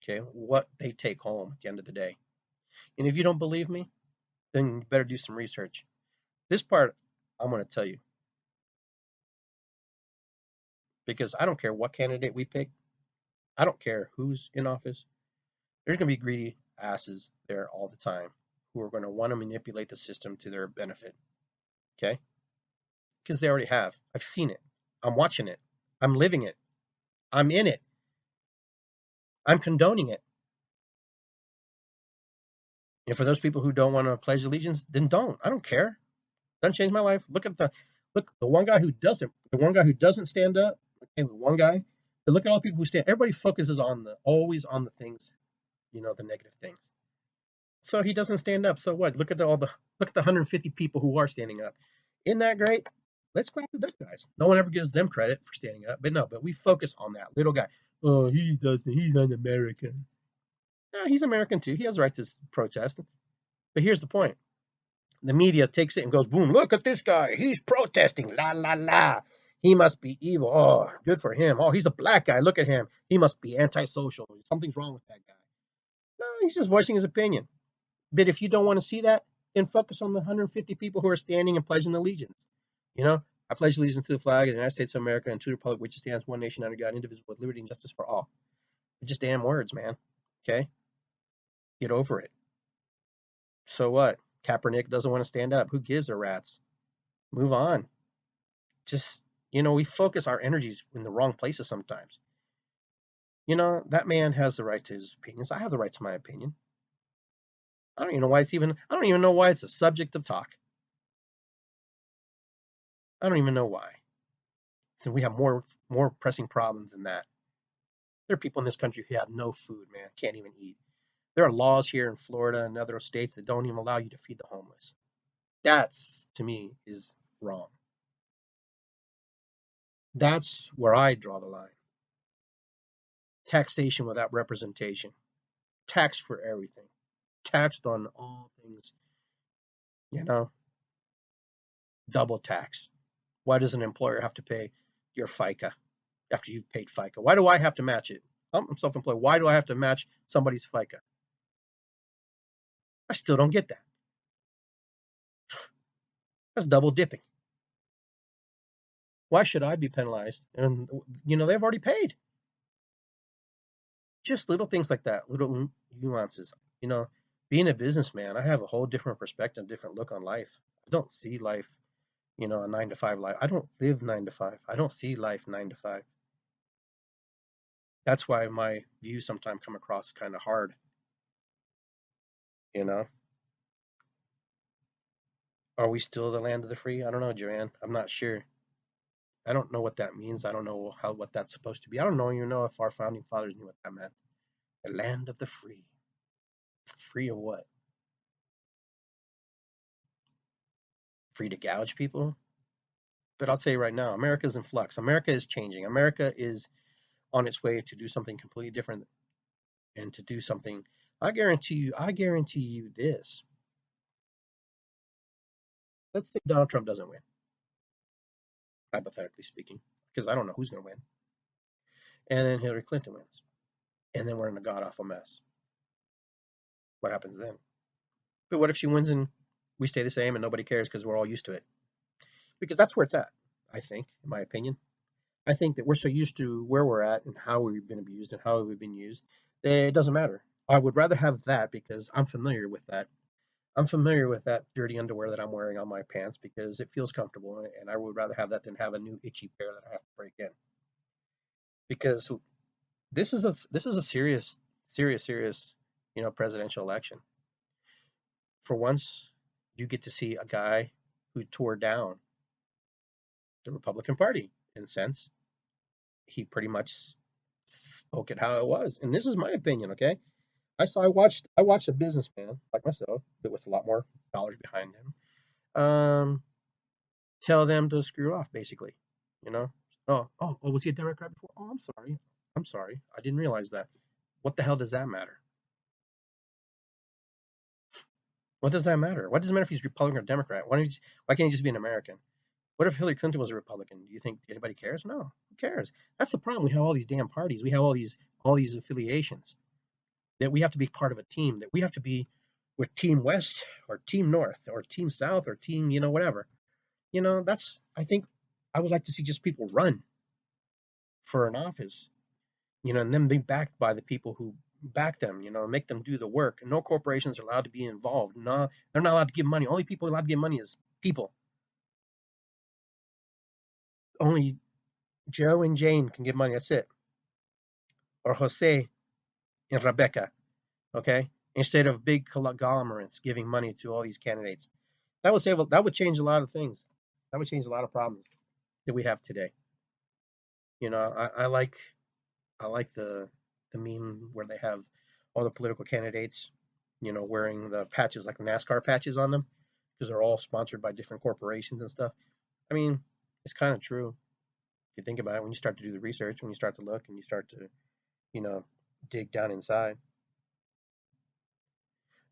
Okay. What they take home at the end of the day. And if you don't believe me, then you better do some research. This part I'm going to tell you because I don't care what candidate we pick. I don't care who's in office. There's going to be greedy asses there all the time who are going to want to manipulate the system to their benefit. Okay. Because they already have. I've seen it. I'm watching it. I'm living it. I'm in it. I'm condoning it. And for those people who don't want to pledge allegiance, then don't. I don't care. Doesn't change my life. Look the one guy who doesn't, stand up. Okay, the one guy. But look at all the people who stand. Everybody focuses on always on the things, the negative things. So he doesn't stand up. So what? Look at the 150 people who are standing up. Isn't that great? Let's clap to those guys. No one ever gives them credit for standing up, but we focus on that little guy. Oh, he doesn't. He's an American. Yeah, he's American too. He has a right to protest. But here's the point: the media takes it and goes, "Boom! Look at this guy. He's protesting. La la la. He must be evil. Oh, good for him. Oh, he's a black guy. Look at him. He must be antisocial. Something's wrong with that guy." No, he's just voicing his opinion. But if you don't want to see that, then focus on the 150 people who are standing and pledging allegiance. You know, I pledge allegiance to the flag of the United States of America and to the republic which stands one nation under God, indivisible, with liberty and justice for all. It's just damn words, man. Okay? Get over it. So what? Kaepernick doesn't want to stand up. Who gives a rat's? Move on. Just, we focus our energies in the wrong places sometimes. That man has the right to his opinions. I have the right to my opinion. I don't even know why it's a subject of talk. I don't even know why. So we have more pressing problems than that. There are people in this country who have no food, man, can't even eat. There are laws here in Florida and other states that don't even allow you to feed the homeless. That's, to me, is wrong. That's where I draw the line. Taxation without representation. Tax for everything. Taxed on all things, you know, double tax. Why does an employer have to pay your FICA after you've paid FICA? Why do I have to match it? I'm self-employed. Why do I have to match somebody's FICA? I still don't get that. That's double dipping. Why should I be penalized? And they've already paid. Just little things like that, little nuances. You know, Being a businessman, I have a whole different perspective, different look on life. I don't see life, a 9 to 5 life. I don't live 9 to 5. I don't see life 9 to 5. That's why my views sometimes come across kind of hard. You know, are we still the land of the free? I don't know, Joanne. I'm not sure. I don't know what that means. I don't know what that's supposed to be. I don't know even know if our founding fathers knew what that meant. The land of the free. Free of what? Free to gouge people? But I'll tell you right now, America's in flux. America is changing. America is on its way to do something completely different and to do something. I guarantee you this. Let's say Donald Trump doesn't win, hypothetically speaking, because I don't know who's going to win. And then Hillary Clinton wins. And then we're in a god awful mess. What happens then? But what if she wins and we stay the same and nobody cares because we're all used to it? Because that's where it's at, I think, in my opinion. I think that we're so used to where we're at and how we've been abused and how we've been used that it doesn't matter. I would rather have that because I'm familiar with that. I'm familiar with that dirty underwear that I'm wearing on my pants because it feels comfortable, and I would rather have that than have a new itchy pair that I have to break in. Because this is a serious, presidential election. For once, you get to see a guy who tore down the Republican Party in a sense. He pretty much spoke it how it was, and this is my opinion. Okay, I watched a businessman like myself, but with a lot more dollars behind him, tell them to screw off, basically. You know, oh, was he a Democrat before? Oh, I'm sorry, I didn't realize that. What the hell does that matter? What does that matter? What does it matter if he's Republican or Democrat? Why can't he just be an American? What if Hillary Clinton was a Republican? Do you think anybody cares? No, who cares? That's the problem. We have all these damn parties. We have all these affiliations that we have to be part of a team. That we have to be with Team West or Team North or Team South or Team whatever. That's I think I would like to see just people run for an office, and then be backed by the people who back them. Make them do the work. No corporations are allowed to be involved. No, they're not allowed to give money. Only people allowed to give money is people. Only Joe and Jane can give money. That's it. Or Jose and Rebecca. Okay, instead of big conglomerates giving money to all these candidates. That would change a lot of things. That would change a lot of problems that we have today. I like the meme where they have all the political candidates, wearing the patches like the NASCAR patches on them because they're all sponsored by different corporations and stuff. I mean, it's kind of true if you think about it. When you start to do the research, when you start to look, and you start to, you know, dig down inside.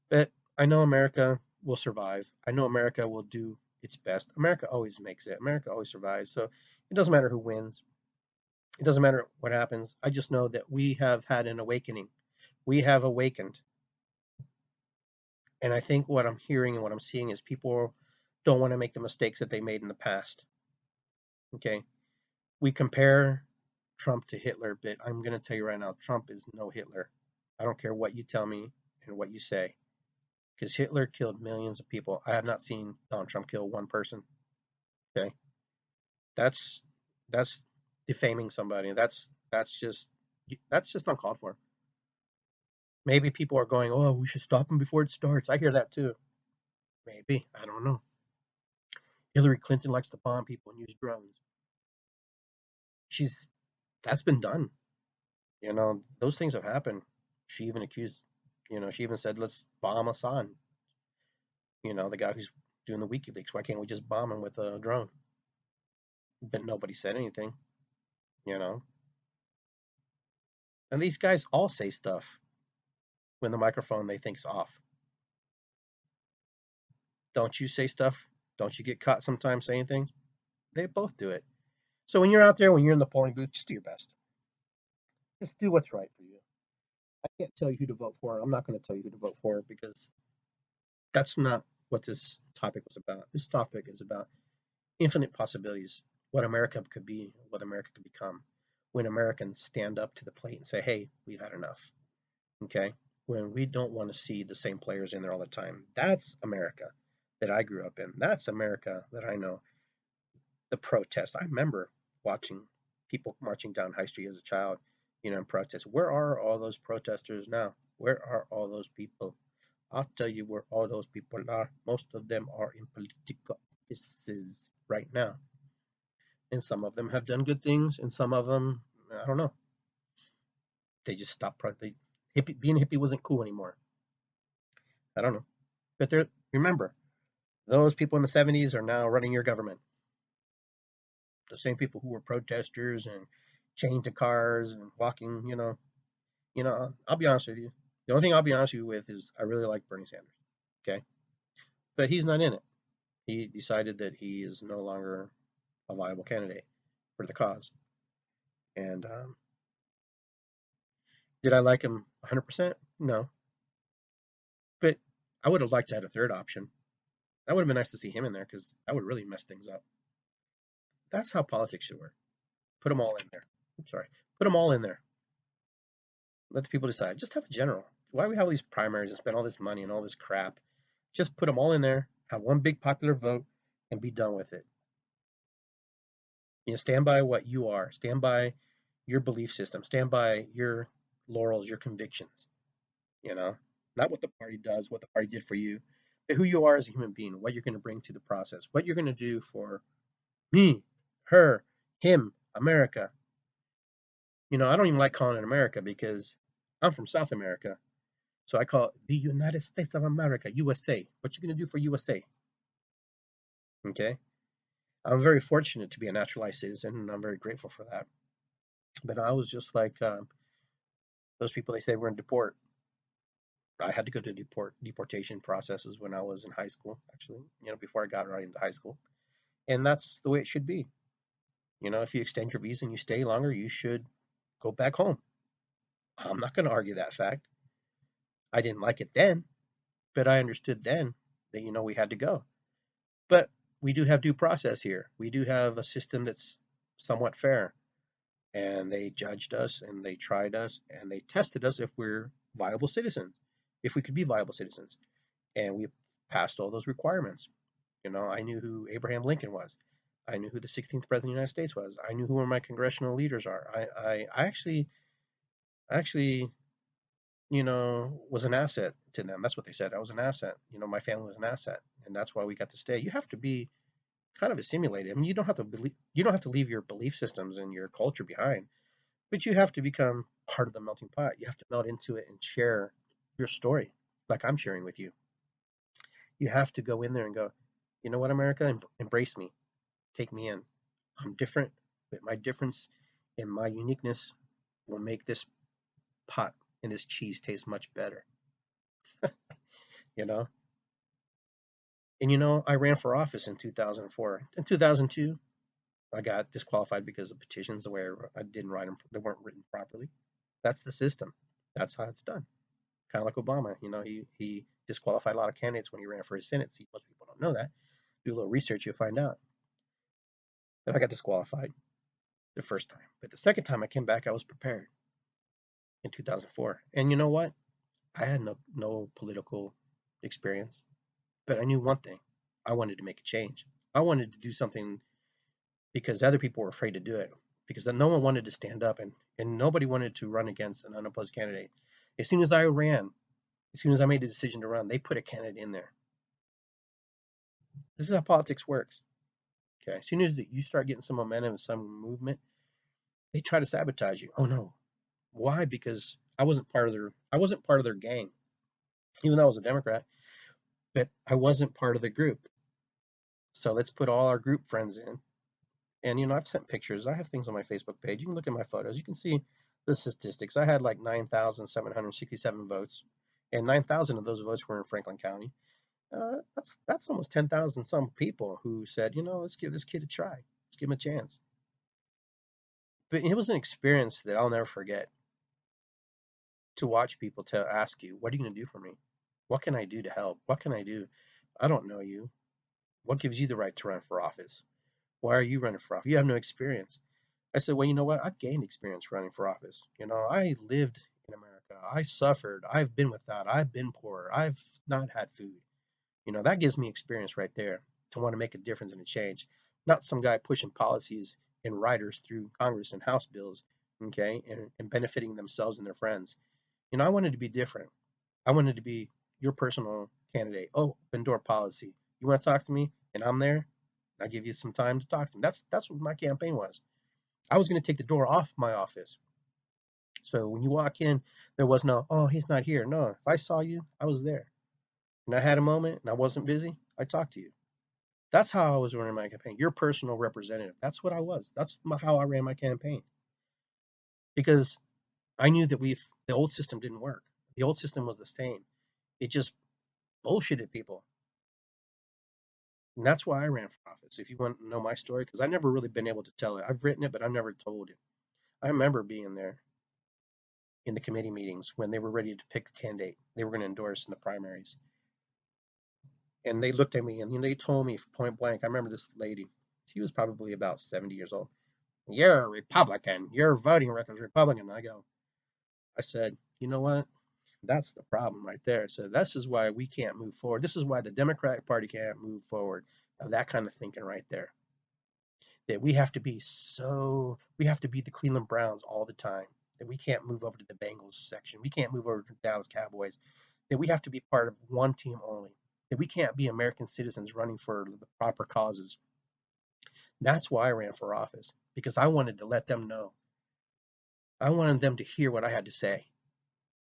But I know America will survive. I know America will do its best. America always makes it. America always survives. So it doesn't matter who wins. It doesn't matter what happens. I just know that we have had an awakening. We have awakened. And I think what I'm hearing and what I'm seeing is people don't want to make the mistakes that they made in the past. Okay. We compare Trump to Hitler, but I'm going to tell you right now, Trump is no Hitler. I don't care what you tell me and what you say, because Hitler killed millions of people. I have not seen Donald Trump kill one person. Okay, that's that's defaming somebody. That's just uncalled for. Maybe people are going, "Oh, we should stop him before it starts." I hear that too. Maybe, I don't know. Hillary Clinton likes to bomb people and use drones. She's That's been done. Those things have happened. She even accused, she even said, "Let's bomb Assad." The guy who's doing the WikiLeaks. Why can't we just bomb him with a drone? But nobody said anything. You know. And these guys all say stuff when the microphone they think's off. Don't you say stuff? Don't you get caught sometimes saying things? They both do it. So when you're out there, when you're in the polling booth, just do your best. Just do what's right for you. I can't tell you who to vote for. I'm not going to tell you who to vote for because that's not what this topic was about. This topic is about infinite possibilities, what America could be, what America could become when Americans stand up to the plate and say, hey, we've had enough. Okay? When we don't want to see the same players in there all the time. That's America that I grew up in. That's America that I know. The protests. I remember watching people marching down High Street as a child, in protest. Where are all those protesters now? Where are all those people? I'll tell you where all those people are. Most of them are in political offices right now. And some of them have done good things, and some of them, I don't know. They just stopped. Being a hippie wasn't cool anymore. I don't know. But remember, those people in the 70s are now running your government. The same people who were protesters and chained to cars and walking, I'll be honest with you. The only thing I'll be honest with you with is I really like Bernie Sanders. Okay. But he's not in it. He decided that he is no longer a viable candidate for the cause. And did I like him 100%? No. But I would have liked to have a third option. That would have been nice to see him in there because that would really mess things up. That's how politics should work. Put them all in there. I'm sorry. Put them all in there. Let the people decide. Just have a general. Why do we have all these primaries and spend all this money and all this crap? Just put them all in there, have one big popular vote, and be done with it. Stand by what you are. Stand by your belief system. Stand by your laurels, your convictions. You know, not what the party does, what the party did for you, but who you are as a human being, what you're going to bring to the process, what you're going to do for me, her, him, America. I don't even like calling it America because I'm from South America. So I call it the United States of America, USA. What you going to do for USA? Okay. I'm very fortunate to be a naturalized citizen, and I'm very grateful for that. But I was just like those people. They say we're going to deport. I had to go to deportation processes when I was in high school, actually. Before I got right into high school, and that's the way it should be. If you extend your visa and you stay longer, you should go back home. I'm not going to argue that fact. I didn't like it then, but I understood then that we had to go. But we do have due process here. We do have a system that's somewhat fair. And they judged us and they tried us and they tested us if we're viable citizens, if we could be viable citizens. And we passed all those requirements. I knew who Abraham Lincoln was. I knew who the 16th president of the United States was. I knew who my congressional leaders are. I actually, was an asset to them. That's what they said. I was an asset. My family was an asset, and that's why we got to stay. You have to be kind of assimilated. I mean, you don't have to leave your belief systems and your culture behind, but you have to become part of the melting pot. You have to melt into it and share your story, like I'm sharing with you. You have to go in there and go, you know what, America, embrace me, take me in. I'm different, but my difference and my uniqueness will make this pot and this cheese taste much better. you know. I ran for office in 2004. In 2002, I got disqualified because of petitions the way I didn't write them; they weren't written properly. That's the system. That's how it's done. Kind of like Obama. He disqualified a lot of candidates when he ran for his Senate seat. Most people don't know that. Do a little research, you'll find out. If I got disqualified the first time, but the second time I came back, I was prepared in 2004. And you know what? I had no political experience, but I knew one thing: I wanted to make a change. I wanted to do something because other people were afraid to do it, because no one wanted to stand up, and nobody wanted to run against an unopposed candidate. As soon as I ran, as soon as I made the decision to run, they put a candidate in there. This is how politics works. Okay, as soon as you start getting some momentum and some movement, they try to sabotage you. Oh no, why? Because I wasn't part of their gang, even though I was a Democrat, but I wasn't part of the group. So let's put all our group friends in. And I've sent pictures. I have things on my Facebook page. You can look at my photos. You can see the statistics. I had like 9,767 votes, and 9,000 of those votes were in Franklin County. That's almost 10,000 some people who said, let's give this kid a try. Let's give him a chance. But it was an experience that I'll never forget, to watch people ask you, what are you going to do for me? What can I do to help? What can I do? I don't know you. What gives you the right to run for office? Why are you running for office? You have no experience. I said, well, you know what? I've gained experience running for office. I lived in America. I suffered. I've been without. I've been poor. I've not had food. That gives me experience right there to want to make a difference and a change. Not some guy pushing policies and riders through Congress and House bills, okay, and benefiting themselves and their friends. I wanted to be different. I wanted to be your personal candidate. Oh, open door policy. You want to talk to me? And I'm there. I give you some time to talk to me. That's what my campaign was. I was going to take the door off my office. So when you walk in, there was no, oh, he's not here. No, if I saw you, I was there. And I had a moment and I wasn't busy, I talked to you. That's how I was running my campaign. Your personal representative. That's what I was. That's how I ran my campaign. Because I knew that the old system didn't work. The old system was the same. It just bullshitted people. And that's why I ran for office. If you want to know my story, because I've never really been able to tell it. I've written it, but I've never told it. I remember being there in the committee meetings when they were ready to pick a candidate they were going to endorse in the primaries. And they looked at me and they told me point blank. I remember this lady. She was probably about 70 years old. You're a Republican. Your voting record's Republican. I said, you know what? That's the problem right there. So this is why we can't move forward. This is why the Democratic Party can't move forward. That kind of thinking right there. That we have to be the Cleveland Browns all the time. That we can't move over to the Bengals section. We can't move over to the Dallas Cowboys. That we have to be part of one team only. That we can't be American citizens running for the proper causes. That's why I ran for office, because I wanted to let them know. I wanted them to hear what I had to say.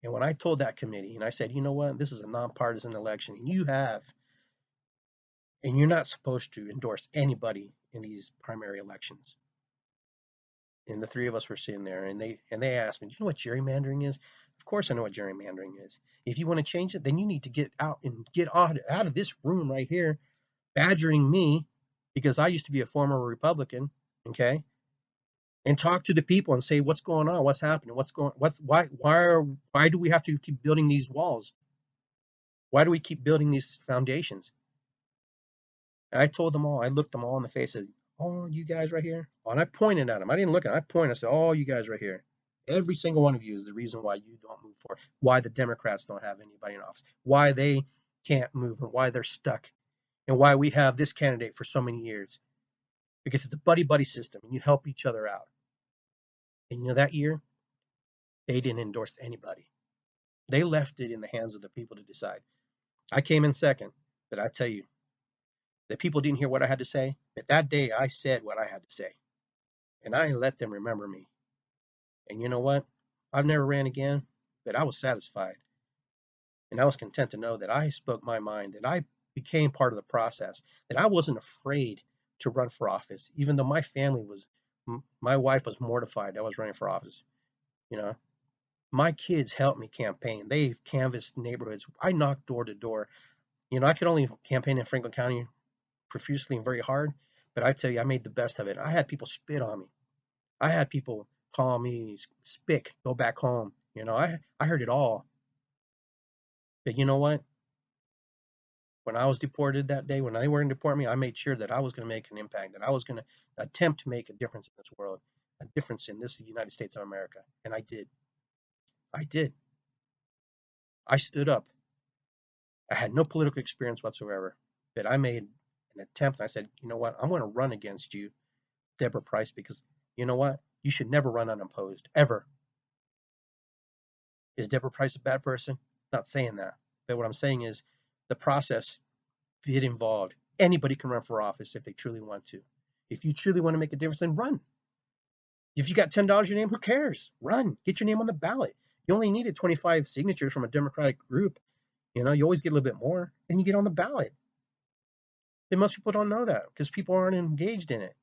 And when I told that committee and I said, you know what, this is a nonpartisan election, and you're not supposed to endorse anybody in these primary elections. And the three of us were sitting there, and they asked me, "Do you know what gerrymandering is?" Of course, I know what gerrymandering is. If you want to change it, then you need to get out and get out of this room right here, badgering me because I used to be a former Republican, okay, and talk to the people and say what's going on, what's happening, why do we have to keep building these walls? Why do we keep building these foundations? And I told them all. I looked them all in the face and said, "Oh, you guys right here." Oh, and I pointed at them. I didn't look at them. I pointed. I said, "Oh, you guys right here. Every single one of you is the reason why you don't move forward. Why the Democrats don't have anybody in office. Why they can't move and why they're stuck. And why we have this candidate for so many years. Because it's a buddy-buddy system and you help each other out." And that year, they didn't endorse anybody. They left it in the hands of the people to decide. I came in second, but I tell you, the people didn't hear what I had to say. But that day, I said what I had to say. And I let them remember me. And you know what? I've never ran again, but I was satisfied. And I was content to know that I spoke my mind, that I became part of the process, that I wasn't afraid to run for office, even though my wife was mortified I was running for office. You know, my kids helped me campaign. They canvassed neighborhoods. I knocked door to door. I could only campaign in Franklin County profusely and very hard, but I tell you, I made the best of it. I had people spit on me. I had people call me spick, go back home. I heard it all. But you know what? When I was deported that day, when they were going to deport me, I made sure that I was going to make an impact, that I was going to attempt to make a difference in this world, a difference in this United States of America. And I did. I did. I stood up. I had no political experience whatsoever, but I made an attempt. And I said, you know what? I'm going to run against you, Deborah Price, because you know what? You should never run unopposed, ever. Is Deborah Price a bad person? Not saying that. But what I'm saying is the process, get involved. Anybody can run for office if they truly want to. If you truly want to make a difference, then run. If you got $10 your name, who cares? Run. Get your name on the ballot. You only needed 25 signatures from a Democratic group. You know, you always get a little bit more, and you get on the ballot. And most people don't know that because people aren't engaged in it.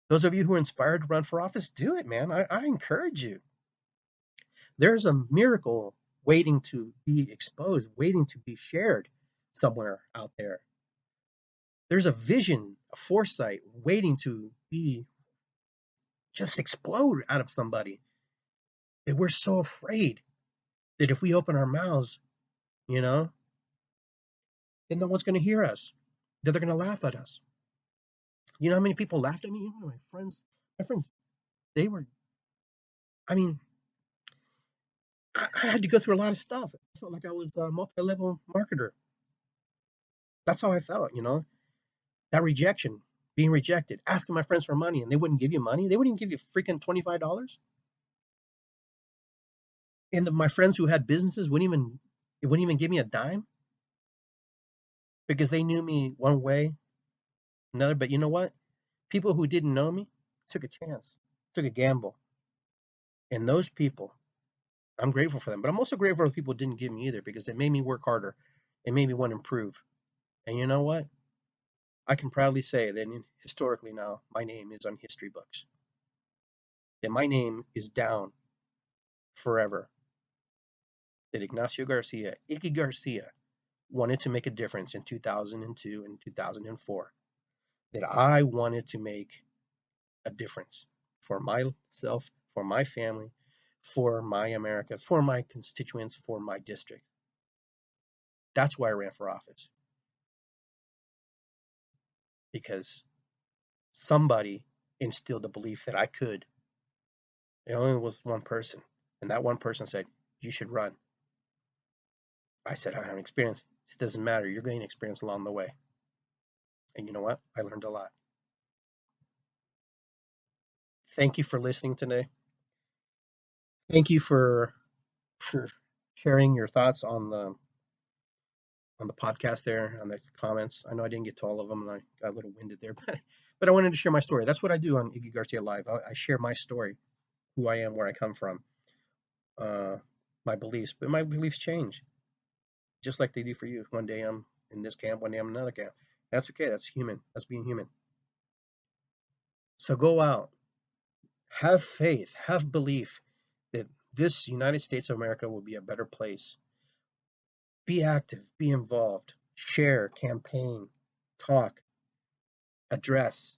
Those of you who are inspired to run for office, do it, man. I encourage you. There's a miracle waiting to be exposed, waiting to be shared somewhere out there. There's a vision, a foresight waiting to be just explode out of somebody. And we're so afraid that if we open our mouths, you know, then no one's going to hear us. That they're going to laugh at us. You know how many people laughed at me? You know, my friends, they were, I mean, I had to go through a lot of stuff. I felt like I was a multi-level marketer. That's how I felt, you know, that rejection, being rejected, asking my friends for money and they wouldn't give you money. They wouldn't give you freaking $25. And my friends who had businesses wouldn't even give me a dime because they knew me one way, another. But you know what? People who didn't know me took a chance, took a gamble. And those people, I'm grateful for them. But I'm also grateful for the people who didn't give me either because it made me work harder. It made me want to improve. And you know what? I can proudly say that historically now, my name is on history books. That my name is down forever. That Ignacio Garcia, Iggy Garcia, wanted to make a difference in 2002 and 2004. That I wanted to make a difference for myself, for my family, for my America, for my constituents, for my district. That's why I ran for office. Because somebody instilled the belief that I could. It only was one person. And that one person said, you should run. I said, I have experience. It doesn't matter. You're gaining experience along the way. And you know what? I learned a lot. Thank you for listening today. Thank you for sharing your thoughts on the podcast there, on the comments. I know I didn't get to all of them and I got a little winded there, but I wanted to share my story. That's what I do on Iggy Garcia Live. I share my story, who I am, where I come from, uh, my beliefs. But my beliefs change, just like they do for you. One day I'm in this camp, one day I'm in another camp. That's okay. That's human. That's being human. So go out, have faith, have belief that this United States of America will be a better place. Be active, be involved, share, campaign, talk, address,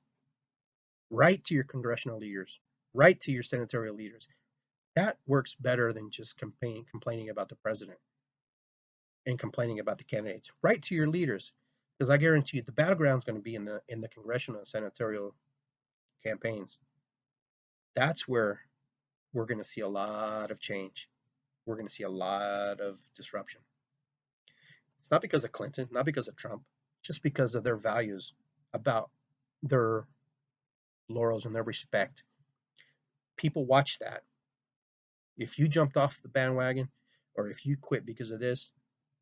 write to your congressional leaders, write to your senatorial leaders. That works better than just complaining about the president and complaining about the candidates. Write to your leaders, because I guarantee you the battleground is going to be in the congressional and senatorial campaigns. That's where we're going to see a lot of change. We're going to see a lot of disruption. It's not because of Clinton, not because of Trump, just because of their values about their laurels and their respect. People watch that. If you jumped off the bandwagon or if you quit because of this,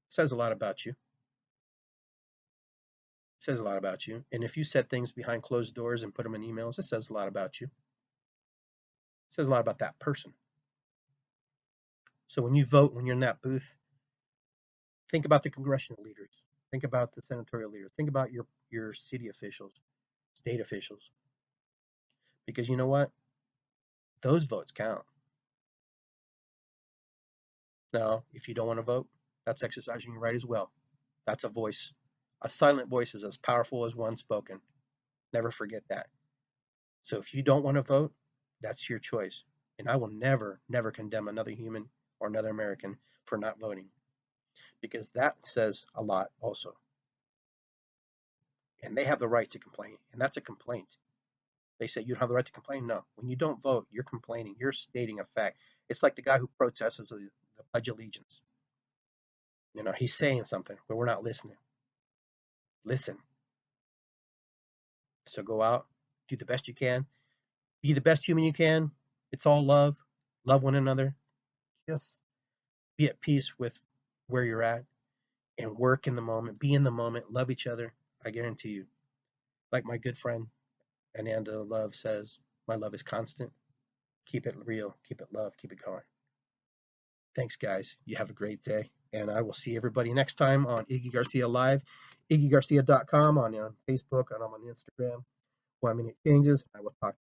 it says a lot about you. It says a lot about you. And if you said things behind closed doors and put them in emails, it says a lot about you. It says a lot about that person. So when you vote, when you're in that booth, think about the congressional leaders. Think about the senatorial leaders. Think about your city officials, state officials. Because you know what? Those votes count. Now, if you don't want to vote, that's exercising your right as well. That's a voice. A silent voice is as powerful as one spoken. Never forget that. So if you don't want to vote, that's your choice. And I will never, never condemn another human or another American for not voting because that says a lot also. And they have the right to complain. And that's a complaint. They say you don't have the right to complain. No. When you don't vote, you're complaining. You're stating a fact. It's like the guy who protests the Pledge of Allegiance. You know, he's saying something, but we're not listening. Listen. So go out, do the best you can, be the best human you can. It's all love. Love one another. Just be at peace with where you're at and work in the moment. Be in the moment. Love each other. I guarantee you. Like my good friend Ananda Love says, my love is constant. Keep it real. Keep it love. Keep it going. Thanks, guys. You have a great day. And I will see everybody next time on Iggy Garcia Live, iggygarcia.com, on Facebook, and I'm on Instagram. 1 minute changes. I will talk